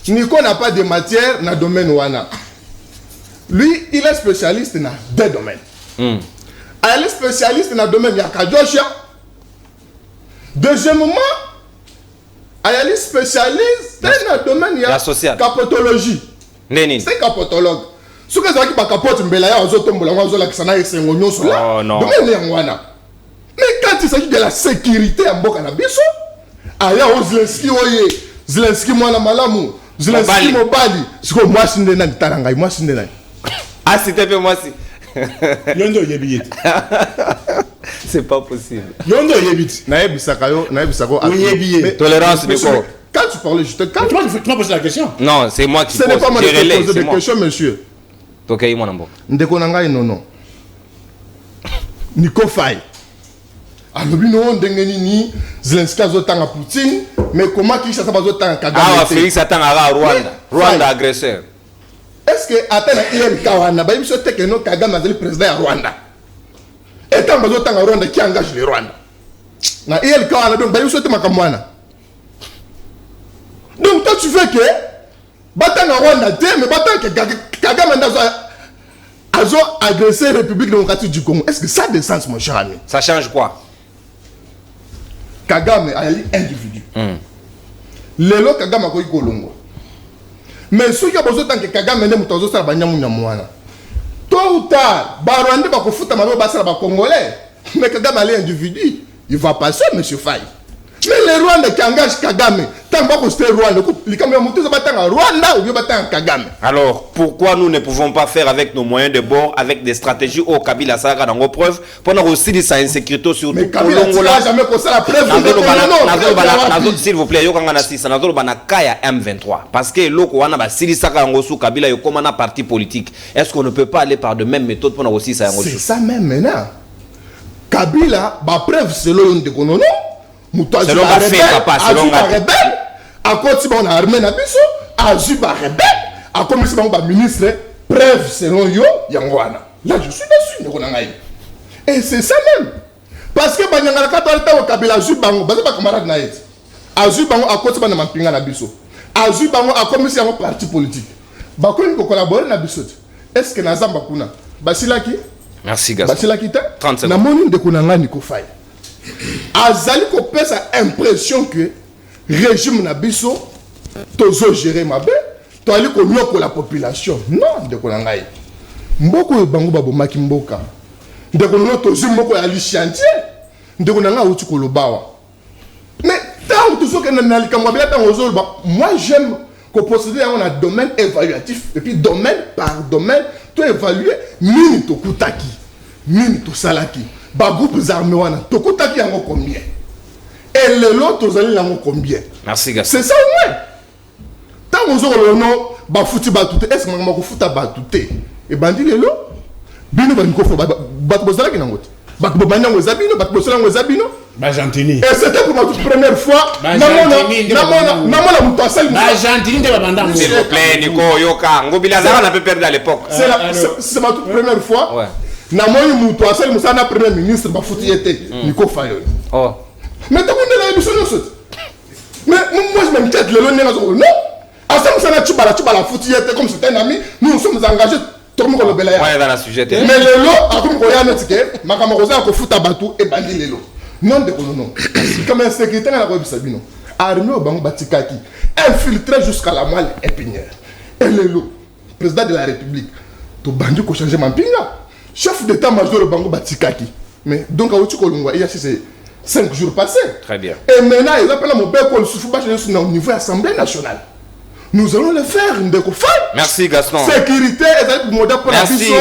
B: Nico n'a pas de matière na domaine wana lui il est spécialiste na deux domaines elle est spécialiste dans le domaine de la Kajosha. Deuxièmement, elle est spécialiste dans le domaine de la capotologie. C'est capotologue. Ce que ça qui pas capote mbelaya ozotombola ngozola kisana esengo nyoso là. Domaine ngwana. Mais quand il s'agit de la sécurité en boka na biso, aya Zelensky oye, Zelensky mwana malamu, Zelensky mobali, siko moi sinde na taranga, moi sinde na.
A: Ah c'était peu moi si.
E: Yondo yebit.
A: C'est pas possible.
E: Yondo yebit.
B: Naebisako.
A: Tolérance de quoi?
B: Quand tu parlais, je te calme.
E: Tu m'as posé la question.
A: Non, c'est moi qui
B: pose. Ce n'est pas moi qui pose des questions, monsieur.
A: Ok, mon ambo.
B: Ndeko nanga non. Nico Faye. alobi no ndenge nini Zelensky azotanga Poutine, mais comment Kinshasa bazotanga Kagame?
A: Ah, Félix atanga Rwanda agresseur.
B: Est-ce que atana IL Kawana ba biso te que no Kagame azali président ya Rwanda? Et tant bazotanga Rwanda qui engage les Rwanda. Na IL Kawana donc ba biso te makamwana. Donc toi tu fais que batanga Rwanda te mais batanga que Kagame azo agressé la République démocratique du Congo. Est-ce que ça a des sens, mon cher ami?
A: Ça change quoi?
B: Kagame a un individu. Lelo Kagame a koyi kolongo. Mais ceux qui ont besoin de Kagame ne mutozo sala banyamu nyamwana. Tôt ou tard, Barwande ba kofuta mabe basala ba Congolais. Mais Kagame a un individu, il va passer, monsieur Faye. Mais les Rwandais qui engagent Kagame, tant que c'est Rwanda, Rwanda ou bien Kagame.
A: Alors, pourquoi nous ne pouvons pas faire avec nos moyens de bord, avec des stratégies au Kabila Saga dans nos preuves, pendant aussi de sa insécurité sur
B: mais Kabila n'a jamais posé la preuve.
A: S'il vous plaît, M23. Parce que l'oko wana ba sili saka ngosu Kabila yo comme un parti politique. Est-ce qu'on ne peut pas aller par de mêmes méthodes pour aussi ça?
B: C'est ça même maintenant. Kabila, ba preuve selon de konono.
A: Selon la fait, papa, selon la
B: rebelle, à côté on a armé na biso, Azuba rebelle, à comme si on ministre, preuve selon yo, yangwana. Là je suis dessus, et c'est ça même. Parce que Banyangala Katolta au Kabila Azubango, base pas camarade naït. Azubango à côté on a mampinga na biso. Azubango à comme si on parti politique. Bakoni ko collaborer na biso. Est-ce que Nazamba kuna? Basilaki?
A: Merci Gaston.
B: Basilaki ta?
A: 30 secondes.
B: Na moni de kunanga Nico Faye. Azali ko pesa impression que régime nabiso tozo gérer mabe to ali ko nyoko la population non de ko ngai mboko bango babomaki mboka de ko no tozo mboko ya li chantier de ko nanga uti ko lobawa mais tant tout que na likamwa bia tant ozo ba moi j'aime ko procéder à un domaine évaluatif et puis domaine par domaine to évaluer nini to kutaki nini to salaki ba groupes armés wana to kutaki yango combien et les autres allez yango combien.
A: Merci Gaston.
B: C'est ça ouais. Tant on zo le nom ba futi ba tout est-ce que mama ko futa ba tout et bandi lelo bino ba nko ba bozala ki nangote ba ko banya ngo zabino ba ko sala ngo zabino
E: ba gentini
B: et c'était pour ma toute première fois namona muto asali
E: ba gentini de ba banda
A: s'il vous plaît Nico yoka ngobila za na peut perdre à l'époque
B: c'est ma toute première fois ouais namoni muto asali musana premier ministre ba futi était Nico Faye
A: oh
B: mais tu connais la émission mais moi je m'inquiète le non à ça musana tu bala futi était comme c'était un ami nous sommes engagés tout le monde le belaya
A: ouais dans la sujet
B: mais le lot a comme koya netike makamaroza ko futa batu et bandi lelo non de non comme un secrétaire na ko bisabino armée au bango batikaki infiltré jusqu'à la moelle épinière et lelo président de la République to bandi ko changer mampinga chef d'état-major au bango batikaki mais donc a uti ko lungwa il y a 5 jours passés.
A: Très bien.
B: Et maintenant, ils appellent mon père qu'on le au niveau de l'Assemblée nationale. Nous allons le faire,
A: Merci Gaston.
B: Sécurité,
A: merci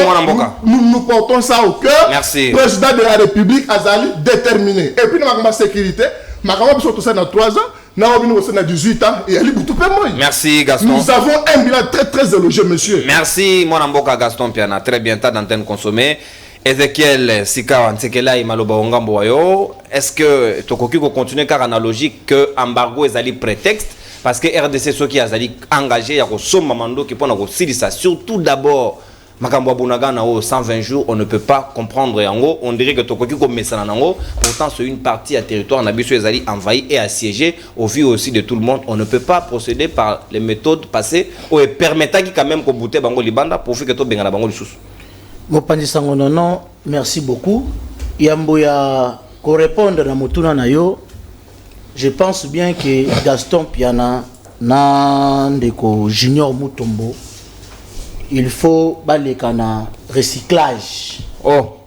B: nous portons ça au cœur.
A: Merci.
B: Président de la République, Azali, déterminé. Et puis, nous avons la sécurité. Makambo surtout ça dans 3 ans, na obino aussi na 18 ans et ali butu pe moi.
A: Merci Gaston.
B: Nous avons un bilan très élogieux monsieur.
A: Merci mon amboka Gaston Piana, très bien ta d'antenne consommée. Ezekiel Sika Nsekela Imaloba Ongambo wayo, est-ce que tokoki ko continuer car analogique que embargo ezali prétexte parce que RDC ceux qui azali engagé ya ko somma mando qui pona ko silisa surtout d'abord makambo bunagana au 120 jours on ne peut pas comprendre yango on dirait que tokoki ko mesana nango pourtant c'est une partie à territoire na biso ezali envahi et assiégé au vu aussi de tout le monde on ne peut pas procéder par les méthodes passées ou permettant qui quand même ko bouter bango libanda pour faire que to bengana bango lisusu.
C: Mopanzi sango nono, merci beaucoup. Yambo ya ko répondre na motuna na yo. Je pense bien que Gaston Piana na ndeko Junior Mutombo il faut balekana recyclage.
A: Oh,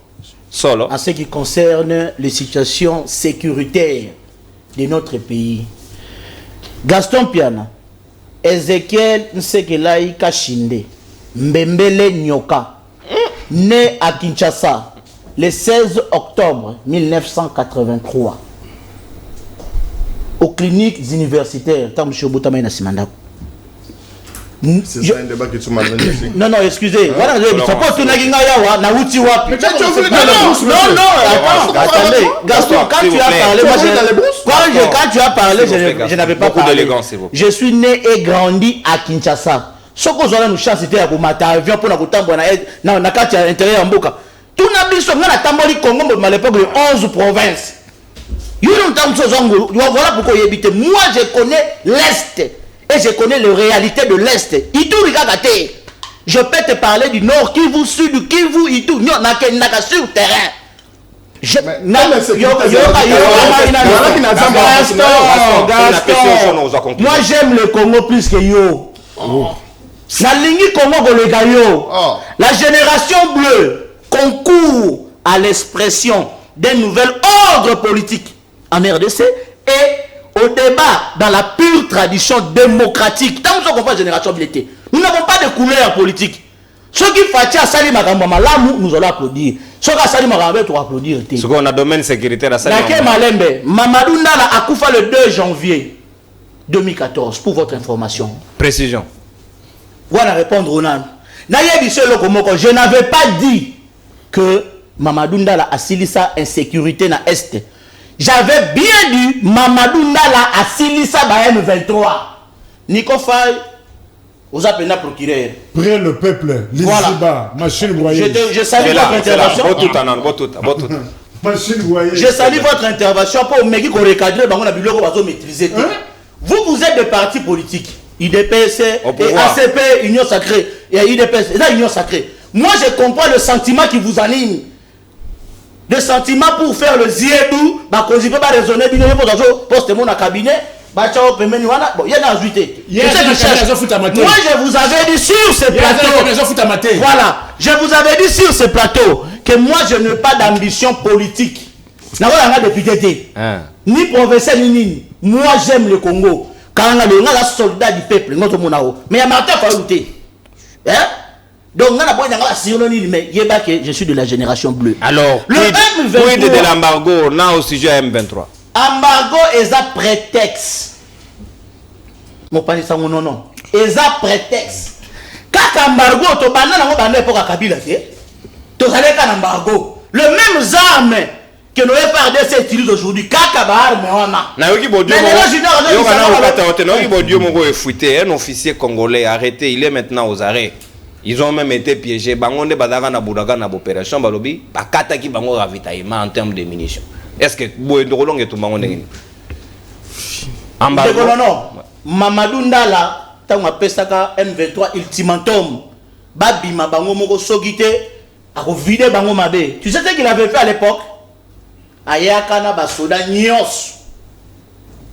A: solo.
C: En ce qui concerne les situations sécuritaires de notre pays. Gaston Piana, Ezekiel Nsekelai Kashinde, Mbembele Nyoka, né à Kinshasa le 16 octobre 1983 aux cliniques universitaires.
B: C'est ça un débat que tu m'as donné.
C: Non, excusez. Voilà, je ne sais pas si tu as dit attendez, Gaston, quand tu as parlé, quand tu as parlé, je n'avais pas parlé. Je suis né et grandi à Kinshasa. Ce que nous avons chance c'était pour mater avion pour nous tambour na kati à l'intérieur mboka. Tout n'a biso na tamboli Congo à l'époque de 11 provinces. Voilà pourquoi il habite. Moi je connais l'Est et je connais les réalités de l'Est. Je peux te parler du Nord, Kivu, Sud, Kivu, Itu. Nous n'a sur terrain. Moi j'aime le Congo plus que yo. La ligne Congo Golegayo, la génération bleue concourt à l'expression d'un nouvel ordre politique en RDC et au débat dans la pure tradition démocratique. Tant que nous avons génération bleue, nous n'avons pas de couleur politique. Ceux qui font Sali Magamba, nous allons applaudir. Ceux qui Sali Magamba, nous allons applaudir.
A: Ce qu'on a domaine sécuritaire à Sali
C: Malembe, Mamadou Ndala a Koufa le 2 janvier 2014, pour votre information.
A: Précision.
C: Voilà répondre au nom. Je n'avais pas dit que Mamadou Ndala a silisa insécurité na Est. J'avais bien dit Mamadou Ndala a silisa ba M23. Nico Faye, vous appelez la procureur.
E: Près le peuple, voilà. Machine broyeuse.
C: Je salue votre intervention. Je salue votre intervention pour me dire qu'on recadre, on a maîtriser. Vous êtes des partis politiques. IDPS, et ACP, Union Sacrée, et IDPS, et là, Union Sacrée. Moi, je comprends le sentiment qui vous anime. Le sentiment pour faire le ziedou, bah, quand je peux pas raisonner, poste mon cabinet, bah, ciao, bon, il y a un ajoute. Moi, je vous avais dit sur ce plateau, voilà, je vous avais dit sur ce plateau, que moi, je n'ai pas d'ambition politique. Ni professeur, ni. Moi, j'aime le Congo. Quand on a le soldat du peuple, notre monao. Mais il y a Martin Faouté. Hein? Donc, on a un synonyme, mais je suis de la génération bleue.
A: Alors,
C: le M23.
A: De l'embargo, on a au sujet M23.
C: Embargo est un prétexte. Mon panier, ça, non. Est un prétexte. Quand embargo, tu as un époque à Kabila, tu as un embargo. Le même arme que nos FRDC utilisent aujourd'hui,
A: un officier congolais arrêté, il est maintenant aux arrêts. Ils ont même été piégés. Bangonde Badaga na Bouraga na opération Balobi, Bakata qui bango ravitaillement en termes de munitions. Est-ce que Boendorolong est tout bangonde?
C: Non. Mamadou Ndala, tant que Pesaka M23 ultimatum, Babima bango moko sogite, a vidé bango mabe. Tu sais ce qu'il avait fait à l'époque? Ayakana basoda nyos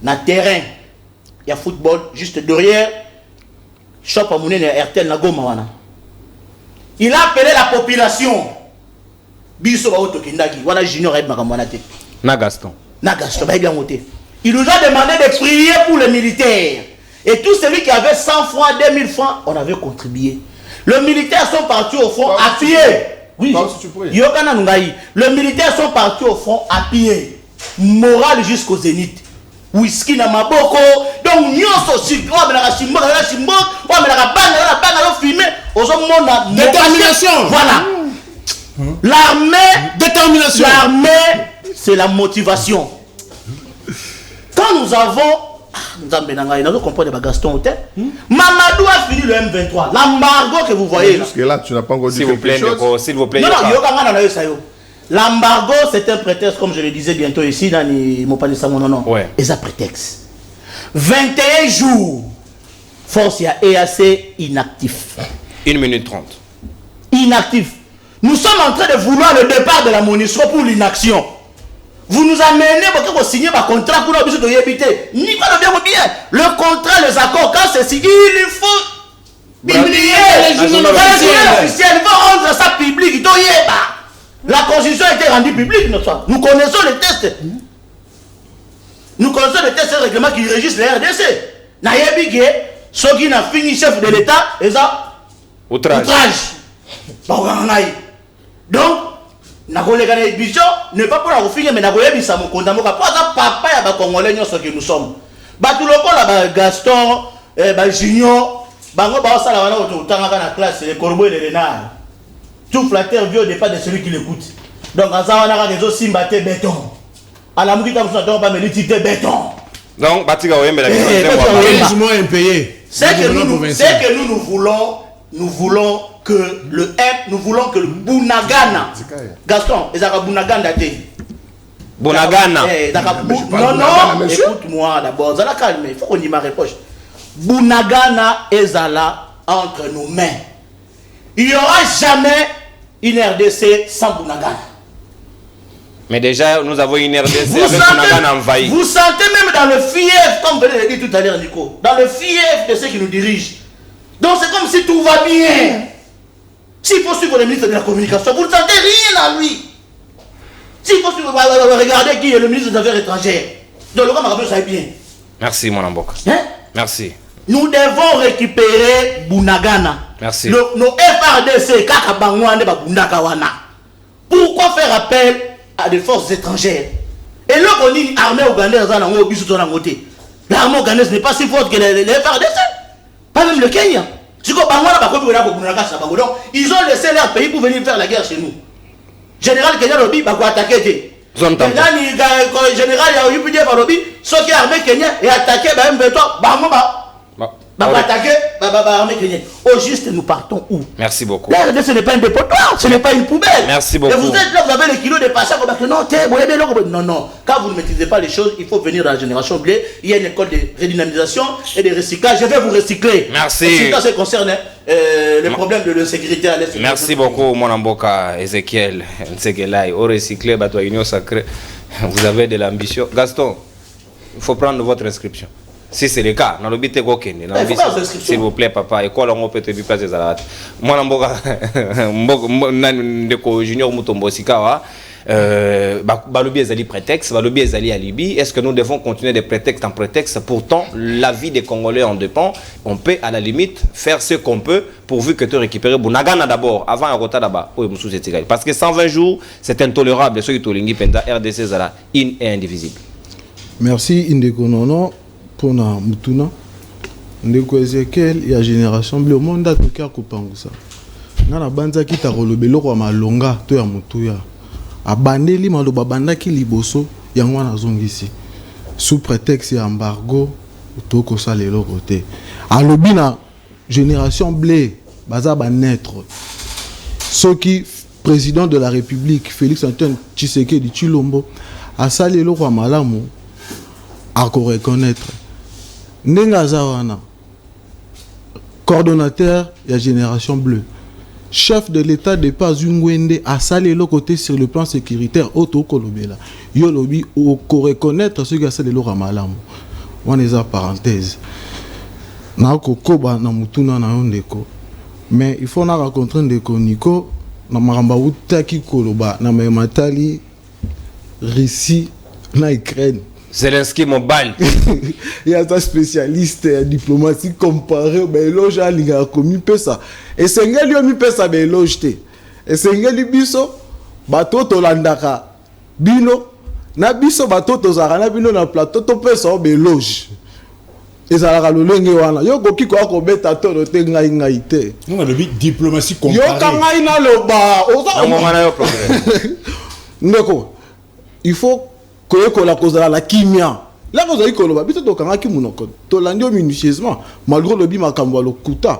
C: na terrain il y a football juste derrière shop à monnaie RTL na Goma wana. Il a appelé la population biso ba otokindaki wana junior aide makamwana te
A: na Gaston
C: ba bien monté. Il nous a demandé de prier pour les militaires et tout celui qui avait 100 francs 2000 francs on avait contribué. Les militaires sont partis au front à pied. Oui, les militaires sont partis au front à pied, moral jusqu'au zénith. whisky na maboko donc nyonso si on la chimbo on la banga filmer ozomona
E: détermination.
C: Voilà. L'armée,
E: Détermination.
C: L'armée, c'est la motivation. Quand nous avons, nous comprenons Gaston Hôtel, Mamadou a fini le M23. L'embargo que vous voyez.
B: Parce que là, tu n'as pas encore dit
A: S'il vous plaît,
B: quelque chose.
A: s'il vous plaît.
C: Non, l'embargo, c'est un prétexte, comme je le disais bientôt ici, dans les Mopani Samonono.
A: Ouais.
C: Et ça prétexte. 21 jours, force EAC inactif.
A: 1 minute 30.
C: Inactif. Nous sommes en train de vouloir le départ de la MONUSCO pour l'inaction. Vous nous amenez pour signer un contrat pour nous de habiter. Ni pas le bien. Le contrat, les accords, quand c'est signé, il faut publier les journaux officiels. Il faut rendre ça public. La constitution a été rendue publique. Nous connaissons les tests. Nous connaissons les tests et règlements qui régissent les RDC. Naïe ceux qui n'ont fini chef de l'État, et ça, outrage. Donc, n'est pas pour la finir, mais n'a mon condamné. Papa et Congolais, ce que nous sommes. Batuloko là, Gaston, Junior, Bango Baosa la classe, les corbeaux et les renards. Tout flatteur vieux au départ de celui qui l'écoute. Donc, en Zawana, les autres simbaté béton. À la mouille, comme ça, on va me l'étiter béton.
A: Donc, Batika Oyembe, la
E: impayé.
C: C'est que nous voulons que le M, nous voulons que le Bunagana, Gaston, et ça Bunagana
A: Bunagana.
C: Non, écoute-moi d'abord, ça la calme, il faut qu'on y reproche. Bunagana et Zala entre nos mains. Il n'y aura jamais une RDC sans Bunagana.
A: Mais déjà, nous avons une RDC avec Bunagana envahi.
C: Vous sentez même dans le fief, comme vous l'avez dit tout à l'heure, Nico, dans le fief de ceux qui nous dirigent. Donc c'est comme si tout va bien. S'il faut suivre le ministre de la Communication, vous ne sentez rien à lui. S'il faut suivre, regardez qui est le ministre des Affaires étrangères. Donc le Cameroun, ça va bien.
A: Merci, mon Amboka.
C: Hein?
A: Merci.
C: Nous devons récupérer Bunagana.
A: Merci.
C: Nos FRDC, Kakabangwane, Bundakawana. Pourquoi faire appel à des forces étrangères? Et là, on dit l'armée ougandaise, l'armée ougandaise n'est pas si forte que les FRDC. Pas même le Kenya. Ils ont laissé leur pays pour venir faire la guerre chez nous. Général Kenya Robi, va attaquer. Général Robi, ceux qui ont armé Kenya et attaqué M23, attaquer l'armée kenyenne. Au juste, nous partons où?
A: Merci beaucoup.
C: La RDC, ce n'est pas un dépotoir, ce n'est pas une poubelle.
A: Merci beaucoup.
C: Et vous êtes là, vous avez les kilos de passage. Non, non. Quand vous ne maîtrisez pas les choses, il faut venir dans la génération bleue. Il y a une école de redynamisation et de recyclage. Je vais vous recycler.
A: Merci.
C: En ce qui concerne les problèmes de sécurité à l'Est.
A: Merci beaucoup, mon Amboka, Ezekiel. Nsegelai, au recyclé, Bato Union Sacrée. Vous avez de l'ambition. Gaston, il faut prendre votre inscription. Si c'est le cas, dans le but s'il vous plaît, papa, et quoi on peut te dire place des alats. Moi, Ndeko Junior Mutombo Sikawa, Balobi Ezali prétexte, Balobi Ezali alibi. Est-ce que nous devons continuer de prétexte en prétexte? Pourtant, la vie des Congolais en dépend. On peut, à la limite, faire ce qu'on peut pourvu que tu récupères Bunagana d'abord, avant un retard là-bas. Parce que 120 jours, c'est intolérable. Ceux qui ont Penda RDC Zala, in et indivisible.
D: Merci, Indeko Nono. Pour na mutuna ndeko Ezekiel ya génération bleu monde atokia kopangusa ngana banza kita kolobelo kwa malonga to ya mutuya abandeli maloba bandaki liboso yango na zongisi sous prétexte ya embargo toko salelo côté alobi na génération bleu baza ba naître soki président de la République Félix Antoine Tshisekedi Tshilombo a salelo kwa malamu à reconnaître Nenga Zawana, coordonnateur de la génération bleue, chef de l'État de Pazungwende a salé le côté sur le plan sécuritaire auto kolobela. Yolobi ou reconnaître ce qui a salé le ramalam. On est en parenthèse. Na kokoba na mutuna na ondeko. Mais il faut na rencontrer ndeko Nico na maramba utaki koloba na matali Russie na Ukraine.
A: Zelensky Mobile.
D: Il y a un spécialiste en diplomatie comparé au éloge à l'IGA commis ça. Et c'est un lieu mis ça éloge. Et c'est un lieu biso bateau tolandaka bino na biso bato tozalaka na bino na plateau topesa o beloge ezalaka lolenge wana yo koki koya kobeta tolo te ngai te
E: on a le diplomatie comparée
D: yo kangai na loba ndeko il faut koyekola kozala la kimia la kozali koloba biso tokangaki munoko tolandi yo minutieusement malgré lobi makambo ya lokuta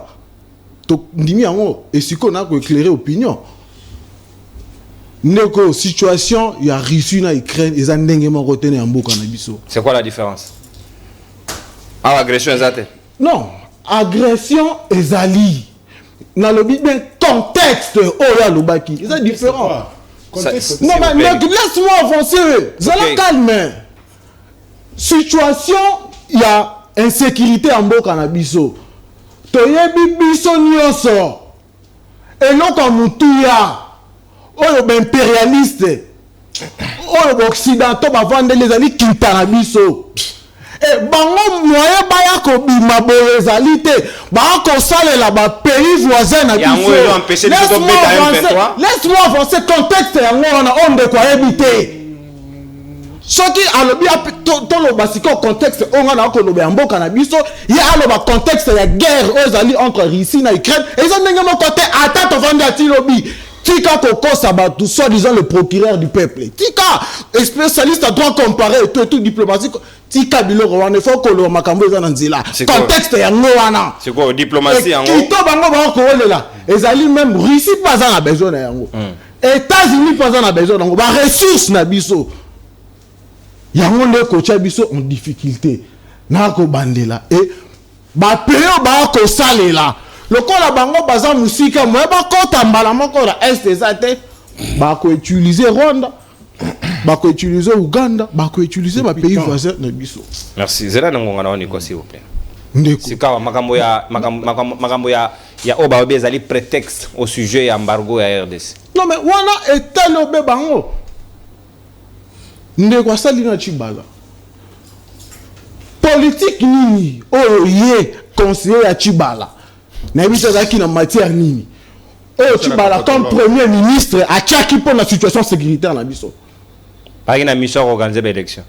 D: tondimi yango esiko na koéclairer opinion ndeko situation ya Russie na Ukraine eza ndenge moko te na mboka na biso.
A: C'est quoi la différence? Ah, agression ezate?
D: Non, agression ezali na lobi bien contexte oya lobaki eza différent.
E: Contexte.
D: Non mais laisse-moi avancer. Zala calme. Situation il y a insécurité en mboka na biso. Toyebi biso nyonso. Eloko mutuya oyo ba impérialiste oyo ba occidentaux ba vendre les ali kinta na biso et bango moyen ba ya ko bima boezali te ba ko salela ba pays voisins na biso laisse-moi avancer contexte yango wana onde kwa ebité soki alobi to lo basiko contexte onga na ko lobe mboka na biso ya aloba contexte ya guerre ozali entre Russie na Ukraine et ça ndenge mo côté ata to vendre atilobi Tika Koko Sabatou, soi-disant le procureur du peuple. Tika, spécialiste à droit comparé et tout diplomatique. Tika Biloro, il faut que le Makambo est dans zila. Contexte est en
A: c'est quoi, diplomatie en haut?
D: Kito Bango Bango là. Et Zali même Russie pas en a besoin en haut. États-Unis pas en a besoin en haut. Bah ressources na biso. Yango ne coach biso en difficulté. Nako bandela et bah péo bah ko salé là. Le corps la bango baza musika moi ba kota mbala moko la est ezate ba ko utiliser Rwanda ba ko utiliser Uganda ba ko utiliser ba pays voisins na biso.
A: Merci zela ngonga na oniko s'il vous plaît.
D: Ndeko
A: sikawa makambo ya oba obezali prétexte au sujet ya embargo ya RDC.
D: Non mais wana etalo be bango ndeko asali na Chibala politique nini oye conseiller ya Chibala na biso zaki na matière nini Chibala comme premier ministre a tchaki pour la situation sécuritaire na biso
A: pas une mission organiser l'élection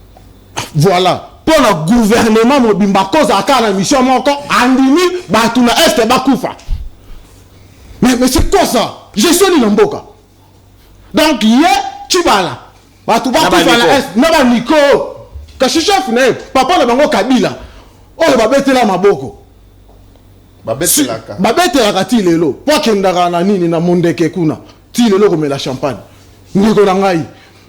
D: voilà pour le gouvernement mobimba cause aka na mission moko andimi batuna est bakufa mais c'est quoi ça gestion ni mboka donc Chibala batu bakufa na est na ba Nico kashi chef na papa na bango Kabila babetela maboko babetela ti lelo po kendaka na nini na mondeke kuna ti lelo komela champagne ndiko na ngai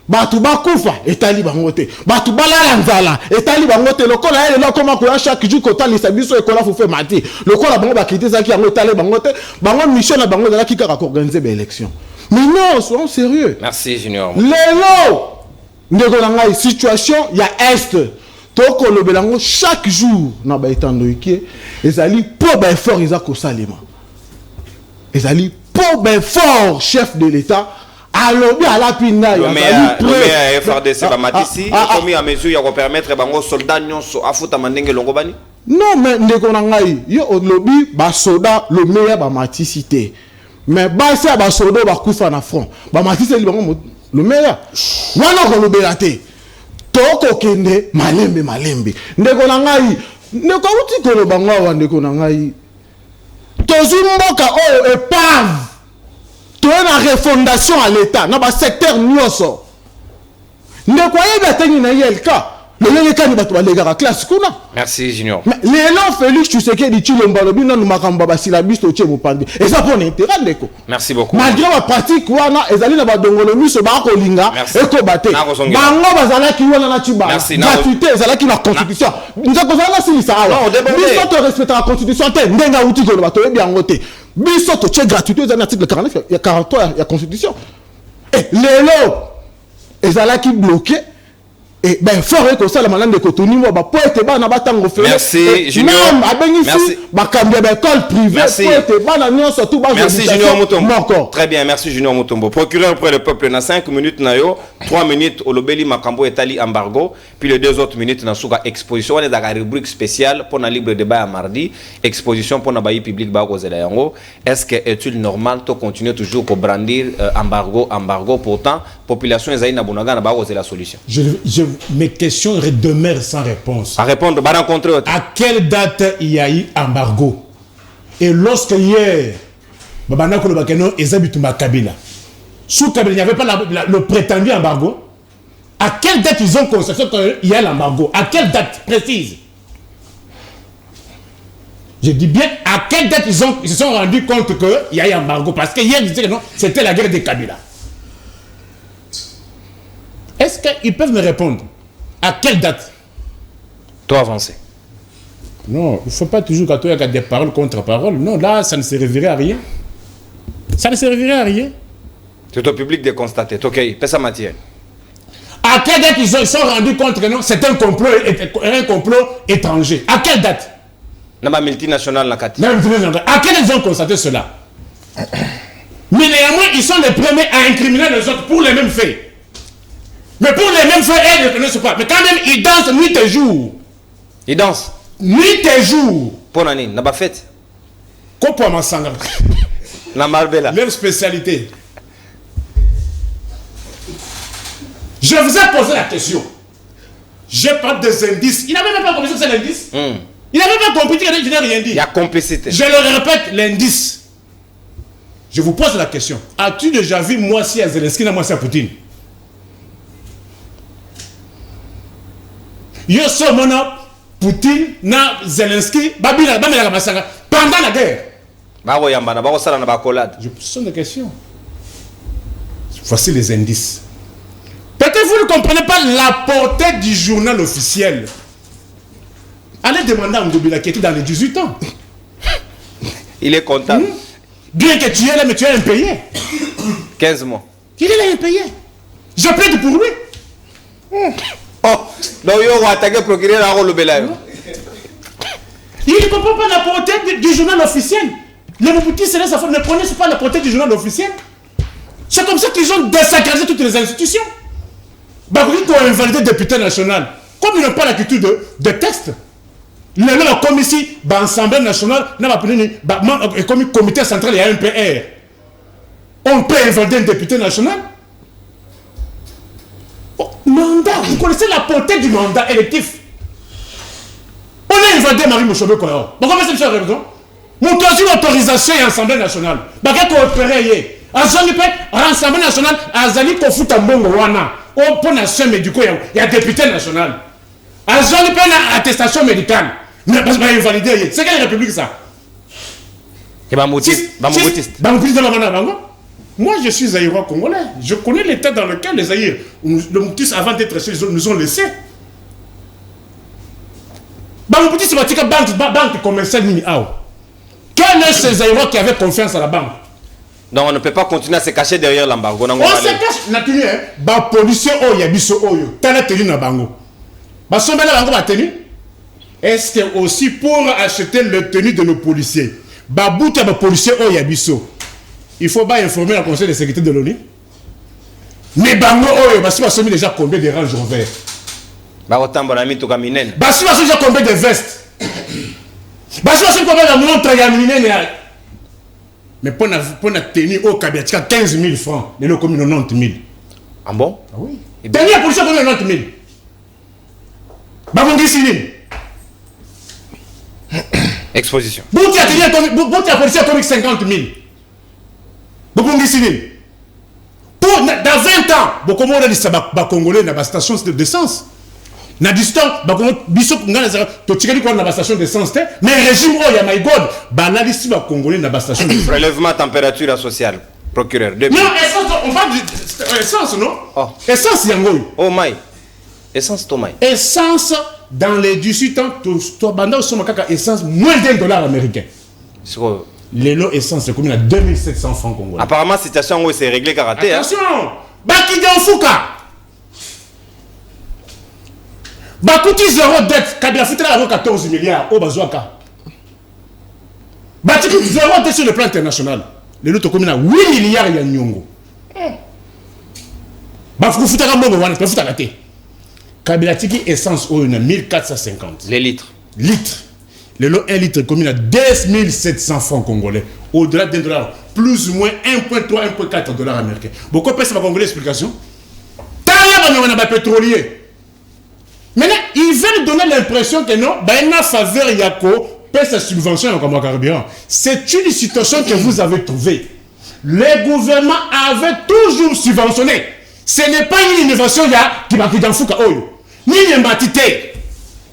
D: batu bakufa etali bango te batu balala nzala etali bango te lokola ele koma ko chaque jour ko talisa biso ekola fu fe mati lokola bango bakitisa ki yango etali bango te bango mission na bango zala ki kaka ko organiser ba élection mais non soyons sérieux.
A: Merci Junior.
D: Lelo ndiko na ngai situation ya est toko lobelango chaque jour na ba etando ikie ezali po ba effort iza ko salema ezali po ba effort chef de l'état alobi ala pinda
A: ya mais FRDC ba matisi komi a mesure ya ko permettre bango soldats nyonso afuta mandenge longo bani
D: non mais ndeko na ngai yo lobi ba soda le meilleur ba matisi te mais ba sa ba soda ba kufa na front ba matisi li bango le meilleur wana ko lobela te toko kende malembe ndeko na ngai ndeko uti ko lobango wa ndeko na ngai tozumboka oyo epave to na refondation à l'état na ba secteur nyonso ndeko yeba tengi na yelka le kani bato balegaka classe kuna.
A: Merci Junior.
D: Mais l'élan Félix Tshisekedi Tshilombo lobi na makamba ba syllabiste o tshebo pandi et ça pour intérêt ndeko.
A: Merci beaucoup.
D: Malgré la pratique wana ezali na ba dongolo miso ba ko linga e ko bate bango bazala ki wana na Tshibala gratuité ezala ki na constitution nzako zala silisa awa biso to respecter la constitution te ndenga uti ko bato yebi yango te biso to tche gratuité ezali na article 49 ya 43 ya constitution et l'élan ezala ki bloqué. Et ben fort que ça la malade de Cotonou ba poète ba na batango fait.
A: Merci Junior.
D: Même a bénéfice ba cambia ba école privée poète ba na nyonso tout ba.
A: Merci Junior Mutombo. Très bien, merci Junior Mutombo. Procureur auprès le peuple na 5 minutes na yo, 3 minutes au lobeli makambo etali embargo, puis les 2 autres minutes na suka exposition on est dans la rubrique spéciale pour na libre débat à mardi, exposition pour na baï public ba kozela yango. Est-ce que est-il normal de continuer toujours pour brandir embargo pourtant population ezali na Bunagana ba oser la solution.
H: Mes questions demeurent sans réponse.
A: À répondre, ba rencontrer.
H: À quelle date il y a eu embargo? Et lorsque hier, Babana Kolobakeno et Zabitumba Kabila, sous Kabila, il n'y avait pas le prétendu embargo. À quelle date ils ont constaté qu'il y a l'embargo? À quelle date précise? Je dis bien, à quelle date ils se sont rendus compte qu'il y a eu embargo? Parce que hier, ils disaient que non, c'était la guerre des Kabila. Est-ce qu'ils peuvent me répondre? À quelle date?
A: Toi avancer.
H: Non, il ne faut pas toujours qu'il y ait des paroles contre paroles. Non, là, ça ne servirait à rien. Ça ne servirait à rien.
A: C'est au public de constater. Ok, paie sa matière.
H: À quelle date ils se sont rendus compte que non, c'est un complot étranger? À quelle date?
A: Dans la multinationale, la Kati.
H: À quelle date ils ont constaté cela? Mais néanmoins, ils sont les premiers à incriminer les autres pour les mêmes faits. Mais pour les mêmes faits, ils ne connaissent pas. Mais quand même, ils dansent nuit et jour.
A: Ils dansent
H: nuit et jour.
A: Pour l'année, n'a pas fait.
H: Kopo Masanga.
A: La Marbella.
H: Leur spécialité. Je vous ai posé la question. J'ai pas des indices. Il n'avait même pas compris que c'est l'indice. Il n'avait pas compris que je n'ai rien dit.
A: Il y a complicité.
H: Je le répète, l'indice. Je vous pose la question. As-tu déjà vu moi si à Zelensky, moi si à Poutine? Yo so mono Poutine na Zelensky babila bamela masanga pendant la guerre.
A: Bako yamba bako sala na bakolade.
H: Je pose des questions. Voici les indices. Peut-être vous ne comprenez pas la portée du journal officiel. Allez demander à Ngobila qui était dans les 18 ans.
A: Il est content.
H: Bien que tu es là, mais tu es impayé.
A: 15 mois.
H: Il est là impayé. Je plaide pour lui.
A: Oh, donc il va attaquer le procureur à Rolobela.
H: Il ne comprend pas la portée du journal officiel. Les Mobutis ne connaissent pas la portée du journal officiel. C'est comme ça qu'ils ont désacralisé toutes les institutions. Bakouri a invalidé député national. Comme ils n'ont pas la culture de texte. Comme ici, l'Assemblée nationale, comme le comité central, il y a un PR. On peut invalider un député national. Mandat, vous connaissez la portée du mandat électif. On a invadé Marie Mouchobe Koyo. Pourquoi c'est une raison? Mon troisième autorisation et Assemblée nationale. Baga coopérer. Assemblée nationale, Azali Kofuta Mbongo Wana. Pour nation médicale, il y a député national. Azali Pen attestation médicale. Mais parce que invalidé. C'est quelle république ça?
A: C'est Bamoutiste.
H: Moi, je suis Zaïrois congolais. Je connais l'état dans lequel les Zaïrs, le Moutis, avant d'être chez nous ont laissé. Bamoutis, c'est une banque commerciale. Quel est ce Zaïrois qui avait confiance à la banque?
A: Donc on ne peut pas continuer à se cacher derrière l'embargo.
H: On se cache. Nathalie, les policiers, il y a des policiers. Tu as tenu dans le bango. Est-ce que aussi pour acheter le tenue de nos policiers, les policiers, il y a des il faut pas informer le Conseil de sécurité de l'ONU. Mais bango parce que vous déjà combien de rangs verts. Parce que déjà combien de vestes. Parce que combien de montres il y a minen. Mais pour la tenue au Kabiatika 15 000 francs, les locaux 90 000.
A: Ah bon?
H: Ah oui. Tenue à policier combien 90 000. Babongi Siline.
A: Exposition.
H: Bouti à policier combien 50 000. Babongi Siline. Dans 20 ans, beaucoup de gens sont congolais dans la station d'essence. Na distance, bisop ngana to tikeli ko na ba station d'essence te, mais régime oh ya my god, banali si ba congolais na ba station d'essence.
A: Prélèvement température sociale, procureur.
H: Non, essence, on parle d'essence, non? Oh. Essence yango.
A: Oh my. Essence to my.
H: Essence dans les 18 ans, to banda so makaka essence moins $1 américain.
A: Sur
H: les lots essence c'est combien à 2700 francs congolais.
A: Apparemment situation où c'est réglé karaté.
H: Attention, Baki Fuka. Bakuti zéro dette, Kabila Fitra a 14 milliards au Bazouaka. Batiki zéro dette sur le plan international. Les lots communes à 8 milliards il y a Nyongo. Bafuku Fitra Mbongo Wana, tu peux Fitra Kate. Kabila Tiki essence au 1450.
A: Les litres.
H: Litres. Les lots 1 litre commune à 2700 francs congolais. Au-delà $1, plus ou moins 1,3, $1,4 américains. Pourquoi peut-ce que Congolais explication? on a pétrolier. Maintenant, ils veulent donner l'impression que non, il y a une faveur, il y a sa subvention comme carburant. C'est une situation que vous avez trouvée. Les gouvernements avaient toujours subventionné. Ce n'est pas une innovation qui va dans Fouka Oyo. Ni une batité.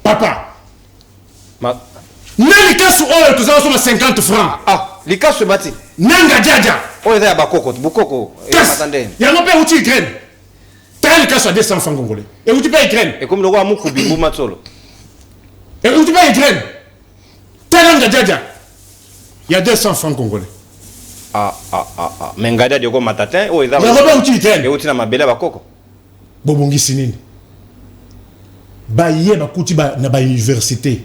H: Papa. Même les cas sur Oyo, tous avons 50 francs.
A: Ah, les cas se battent.
H: Nanga Djadja.
A: Oh, il y a Bakoko, Bukoko.
H: Il y a un peu où tu Ukraine. T'as le cas sur 200 francs congolais. Et où tu payes Ukraine.
A: Et comme le roi Moukoubi, Boumatsolo.
H: Et où tu payes Ukraine. Nanga Djadja. Il y a 200 francs congolais.
A: Mais Ngada Diogo Matatin, oh, il y a
H: un peu où tu Ukraine.
A: Et où tu as ma belle Bakoko.
H: Bobongi Sinine. Baye Bakouti na université.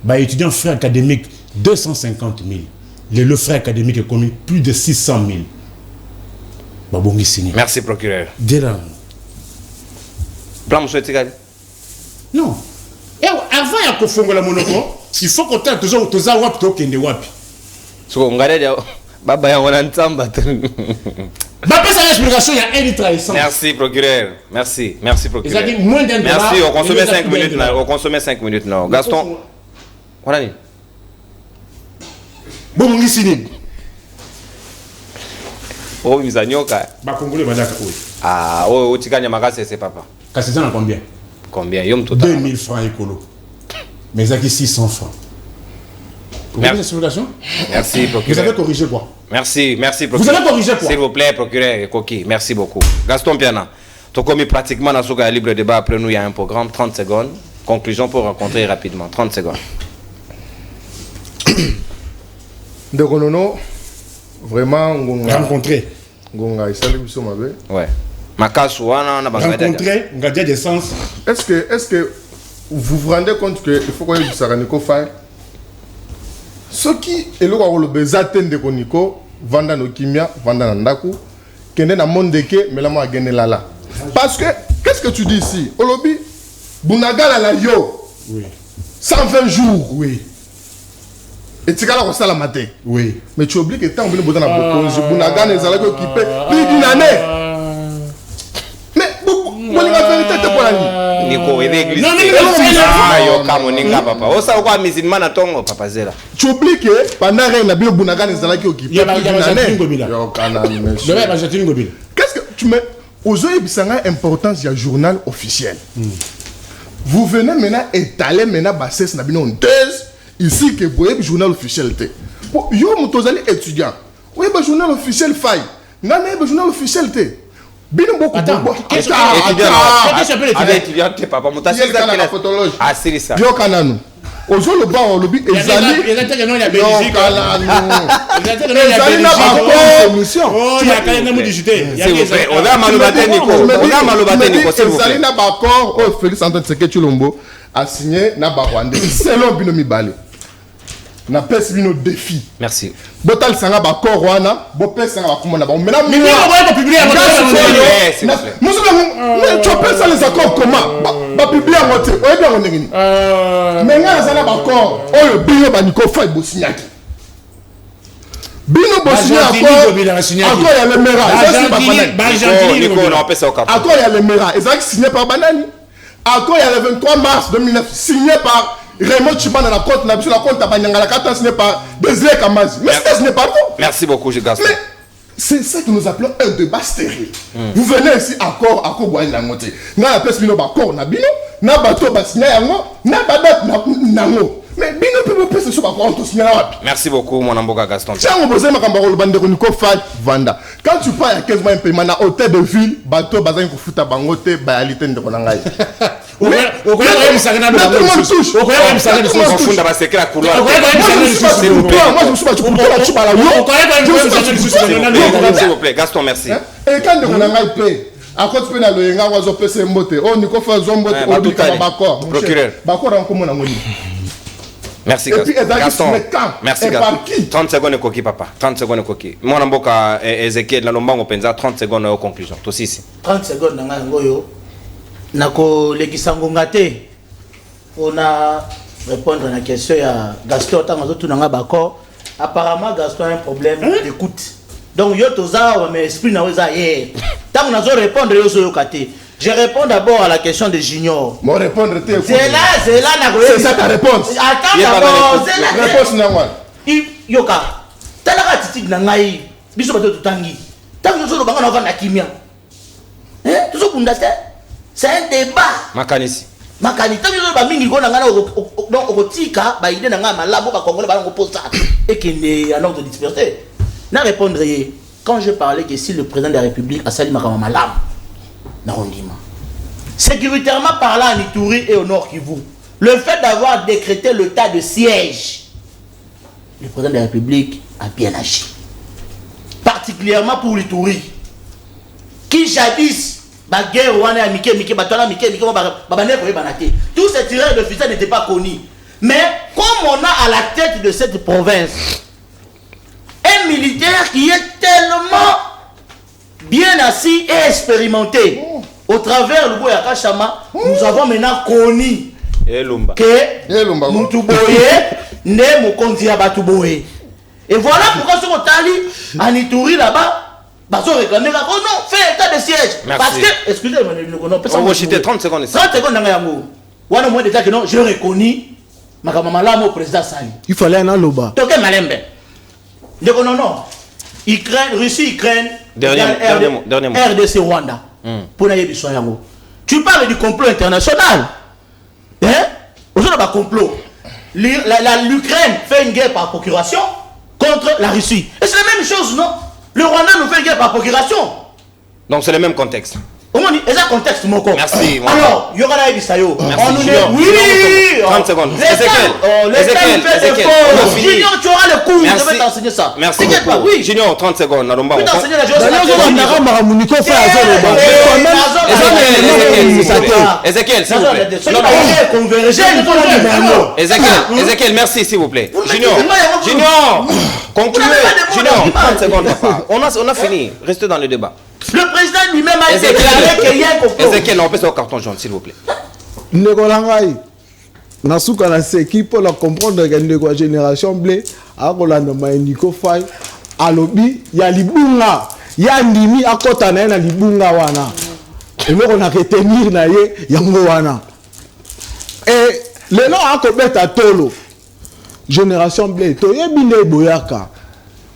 H: Bah étudiant frais académique 250 000. Le frais académique est commis plus de 600 000. Babongi Sinine.
A: Merci procureur.
H: Déjà.
A: Plan monsieur Tigali.
H: Non. Et avant il y a qu'on fonde la monoko, il faut qu'on tente toujours tous à wap to kende wapi.
A: So Ngada dia baba ya wana ntamba.
H: Bah pas sa explication il y a un litre essence.
A: Merci procureur. Merci procureur.
H: Ils ont dit moins d'un dollar.
A: Merci, on consomme 5 minutes là, on consomme 5 minutes là. Gaston. Voilà ni.
H: Bon ngisini.
A: Oh mizanyoka.
H: Ba congolais badaka oui.
A: Ah, oh tikanya makase c'est papa.
H: Kasizana combien?
A: Combien? Yom total.
H: 2000 francs écolo. Mais ça qui 600 francs. Merci.
A: Merci procureur.
H: Vous avez corrigé quoi?
A: Merci procureur.
H: Vous avez corrigé quoi?
A: S'il vous plaît procureur Koki, merci beaucoup. Gaston Piana. Tu as commis pratiquement dans ce libre débat après nous il y a un programme 30 secondes. Conclusion pour rencontrer rapidement 30 secondes.
B: De Ronono, vraiment,
H: rencontrer.
B: Ngonga, il s'allume sur ma baie.
A: Ouais. Makasouana, on a
H: rencontré, on a dit d'essence.
B: Est-ce que vous vous rendez compte qu'il faut qu'on ait du Saraniko faire? Ce qui est le bezaten de Koniko, Vanda no Kimia, Vanda Nandaku, Kende na Mondeke, mais la moi gagné là. Parce que, qu'est-ce que tu dis ici? Olobi, Bunagala la yo.
H: Oui.
B: 120 jours.
H: Oui.
B: Et tu as la matin.
H: Oui.
B: Mais tu oublies que tant que tu as un Bunagan et Zalago qui paie plus d'une année. Mais la vérité est pour la
A: Nico, il est
H: non,
B: tu oublies que pendant que tu as Bunagan et Zalago qui paie plus d'une année. Qu'est-ce que tu mets aux yeux de l'importance du journal officiel? Vous venez maintenant étaler maintenant bassesse nabino thèse ici que vous avez journal officiel. Yo mutozali étudiant. Oui, le journal officiel faille. Non, le journal officiel té. Bino beaucoup
A: qu'est-ce que étudiant té papa mutassi la photologie. Ah c'est ça.
B: Yo kananu. Ozo le ba o lobi ezali.
H: Il y a des non il y a Belgique.
B: Il y a émission.
H: Oh, il y a quand même digité.
A: On a Malobaté Nico. On a Malobaté Nico.
B: Ezali na bakor o Félix Antoine Tshisekedi Tshilombo a signé na ba Rwanda. Selon Bino Mibale. Na pesi bino défi.
A: Merci.
B: Botal sanga ba korwana, bo pesi sanga ba komona ba. Maintenant,
H: mais on va pas publier à
B: mais tu appelles ça les accords comment? Ba publier en moitié. Ouais bien on est ni. Mais nga zana ba accord. Oh bino ba Nico Fay Bosignaki. Bino Bosignaki accord. Accord ya le mera.
A: Nico on appelle ça au cap.
B: Accord ya le mera. Ezaki signé par Banani. Accord ya le 23 mars 2009 signé par Raymond Chibana la compte la compte à Banyangala Kata signé par Désiré Kamazi. Mais ce n'est pas bon.
A: Merci beaucoup, Gaston.
B: Mais c'est ça que nous appelons un débat stérile. Vous venez ici accord Boyan Langote. Na la peste bino accord na bino, na bato ba signé yango, na badat nango. Mais bino peut peste sur accord on signé wapi.
A: Merci beaucoup mon amboka Gaston.
B: Tiens on besoin makamba ko bande ko Nico Fay Vanda. Quand tu pars à 15 mois un paiement na hôtel de ville, bato bazan ko futa bangote baalité ndeko na ngai.
H: Au Koya même ça na
B: tout le monde touche.
H: Au Koya même ça na
A: confondre ba secret à couloir.
B: Moi je me suis battu pour la chupa la yo.
A: S'il vous plaît, Gaston merci.
B: Et quand on a ngai paix à côté pe na loyenga wazo pese mbote. Oh Nico Fay zombote o bi ka bakor.
A: Procureur.
B: Bakor en komona ngoni.
A: Merci Gaston. Merci Gaston. 30 secondes de coquille papa. 30 secondes de coquille. Mon amboka Ezekiel na lombango penza 30 secondes de conclusion. Toi aussi.
C: 30 secondes nga ngoyo. Nako lekisa ngonga te. On a répondre à la question ya Gaston tango tout nanga bako. Apparemment Gaston a un problème d'écoute. Donc yo toza mais esprit na weza ye. Tango nazo répondre yo so yokate. Je réponds d'abord à la question de Junior.
B: Mon répondre,
C: c'est là,
B: c'est ça ta réponse.
C: Attends d'abord, c'est la
B: réponse.
C: Yoka, t'as la attitude nangai, biso bato tutangi. T'as vu le bango na kimia. Hein? Tout ça c'est un débat.
A: Makanisi.
C: Makani, t'as vu le bamingi ko nangana okotika, ba idée nanga malabo ba congolais ba ngopose ça et qu'il est en ordre de disperser. Na répondre quand je parlais que si le président de la République a sali makama malam. Sécuritairement parlant en Ituri et au Nord Kivu, le fait d'avoir décrété l'état de siège, le président de la République a bien agi. Particulièrement pour l'Ituri, qui jadis, tous ces tireurs de fusées n'étaient pas connus. Mais comme on a à la tête de cette province un militaire qui est tellement bien assis et expérimenté au travers le Boya Kachama, nous avons maintenant connu que Moutuboye n'est Mokonzi Abatuboye. Et voilà pourquoi ce Motali en Ituri là-bas, ils ont réclamé là, oh non, fais état de siège.
A: Merci.
C: Parce que, excusez-moi,
A: on va chiter 30 secondes.
C: 30 secondes dans Yango. Voilà moins d'état que non, je reconnu Makamamala au président Sali.
D: Il fallait un loba.
C: Toké Malembe. Non. Ukraine, Russie, Ukraine.
A: Dernier mot.
C: RDC Rwanda. Pour tu parles du complot international. Hein? Aujourd'hui, il complot. L'Ukraine fait une guerre par procuration contre la Russie. Et c'est la même chose, non? Le Rwanda nous fait une guerre par procuration.
A: Donc c'est le même contexte.
C: Et ça contexte mon corps.
A: Merci.
C: Alors, il y aura Bisayo.
A: Merci.
C: Oui.
A: 30 secondes.
C: Ezekiel. Junior, tu auras le cours. Je vais t'enseigner ça.
A: Merci.
C: T'inquiète pas, oui.
A: Junior, 30 secondes.
C: Je vais t'enseigner la
A: Ezekiel, s'il vous plaît. Ezekiel, merci, s'il vous plaît. Junior, concluez. Junior, 30 secondes, papa. On a fini. Restez dans le débat.
C: Le président lui-même a déclaré qu'il y a un complot.
A: Ezekiel, on peut se au carton jaune, s'il vous plaît.
I: Negolangai. Nasuka na seki pour la comprendre que ndeko génération blé a kolanda maindiko fai alobi ya libunga ya ndimi akota na libunga wana. Emoko na retenir na ye yango wana. Et le nom akobeta tolo. Génération blé to yebinde boyaka.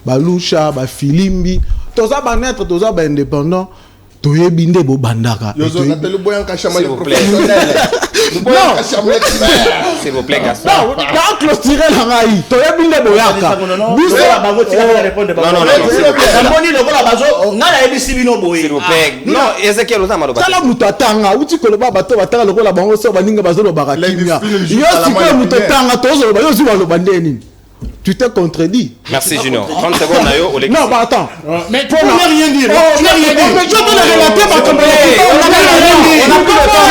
I: Balusha, ba filimbi toza ba naître toza ba indépendant to yebinde bo bandaka.
B: Yozo natelu boyan kachama le
A: professionnel. S'il vous plaît, Gaston.
I: Non, dans clôturer la maï, to yebinde boyaka.
C: S'il
A: vous plaît. Non, Ezekiel Ozama Loba.
I: Tala mutatanga, uti koloba bato batala lokola bango so baninga bazolo barakimia. Yo siko mutotanga tozo ba yo ziwa lobandeni. Tu t'es contredit.
A: Merci Junior. 30 secondes Nayo.
I: Non, bah attends.
H: Mais tu n'as rien dit.
I: Tu n'as rien dit. Mais je peux le relater parce que on n'a rien dit. On n'a plus de temps.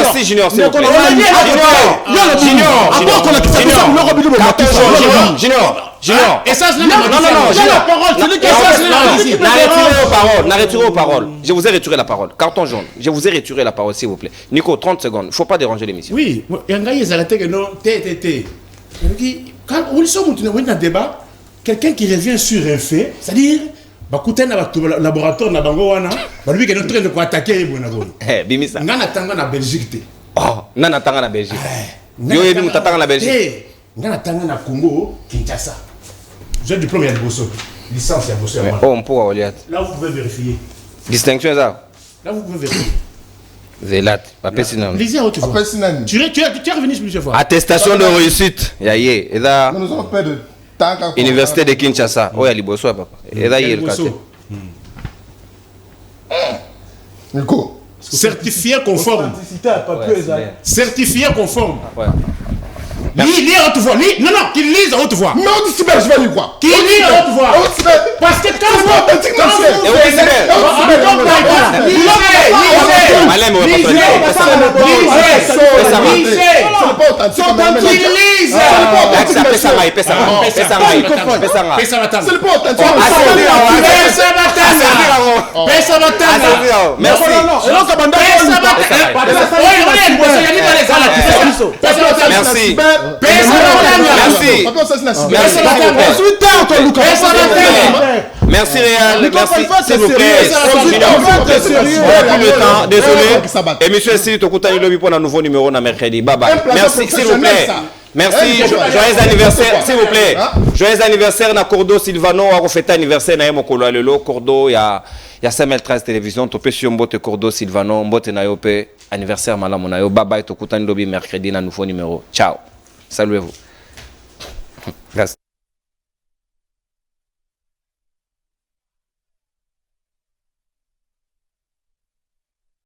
A: Merci Junior. Junior.
H: Et ça, c'est
A: N'arrêtez aux paroles. Je vous ai retiré la parole. Carton jaune. Je vous ai retiré la parole, s'il vous plaît. Nico, 30 secondes. Il ne faut pas déranger l'émission.
H: Oui. Quand on est dans un débat, quelqu'un qui revient sur un fait, c'est-à-dire, un laboratoire na bango wana, lui qui est en train de attaquer
A: Bimisa.
H: Ngana tanga na Belgique.
A: Oh, nana tanga na Belgique. Yo yebi mutatanga na Belgique.
H: Ngana tanga na Congo, Kinshasa. J'ai le diplôme, il y a le Bosso. Licence, il y a Bosso.
A: Oh, on peut Oliat.
H: Là, vous pouvez vérifier.
A: Distinction, ça.
H: Là, vous pouvez vérifier.
A: Zélat. Papé Sinan.
H: Lisez à haute voix. Tu es revenu plusieurs fois.
A: Attestation de réussite. Yaye. Et là.
B: Nous avons perdu de temps.
A: Université de Kinshasa. Oh, il y a le Bosso, papa. Et là, il y a le quartier.
B: Nico.
H: Certifié conforme. Certifié conforme.
A: Ouais.
H: Lis à haute voix. Non, qu'il lise à haute voix.
B: Non, tu sais, je vais lui croire.
H: Qu'il lise à haute voix. Parce que quand vous...
B: authentique.
H: Sont authentique.
A: Merci Réal, merci s'il vous plaît. Depuis le temps, désolé. Et monsieur Sili Tokutani Lobby pour un nouveau numéro na mercredi. Bye bye. Merci s'il vous plaît. Merci, joyeux anniversaire, s'il vous plaît. Joyeux anniversaire na Cordo Silvano, on fête anniversaire na Yemokolo Alelo, Cordo, il y a 513 télévision, topé sur Mbote Cordo Silvano, Mbote na Yope, anniversaire malamu na yo. Bye bye, Tokutani Lobby mercredi na nouveau numéro. Ciao. Saluez-vous. Merci.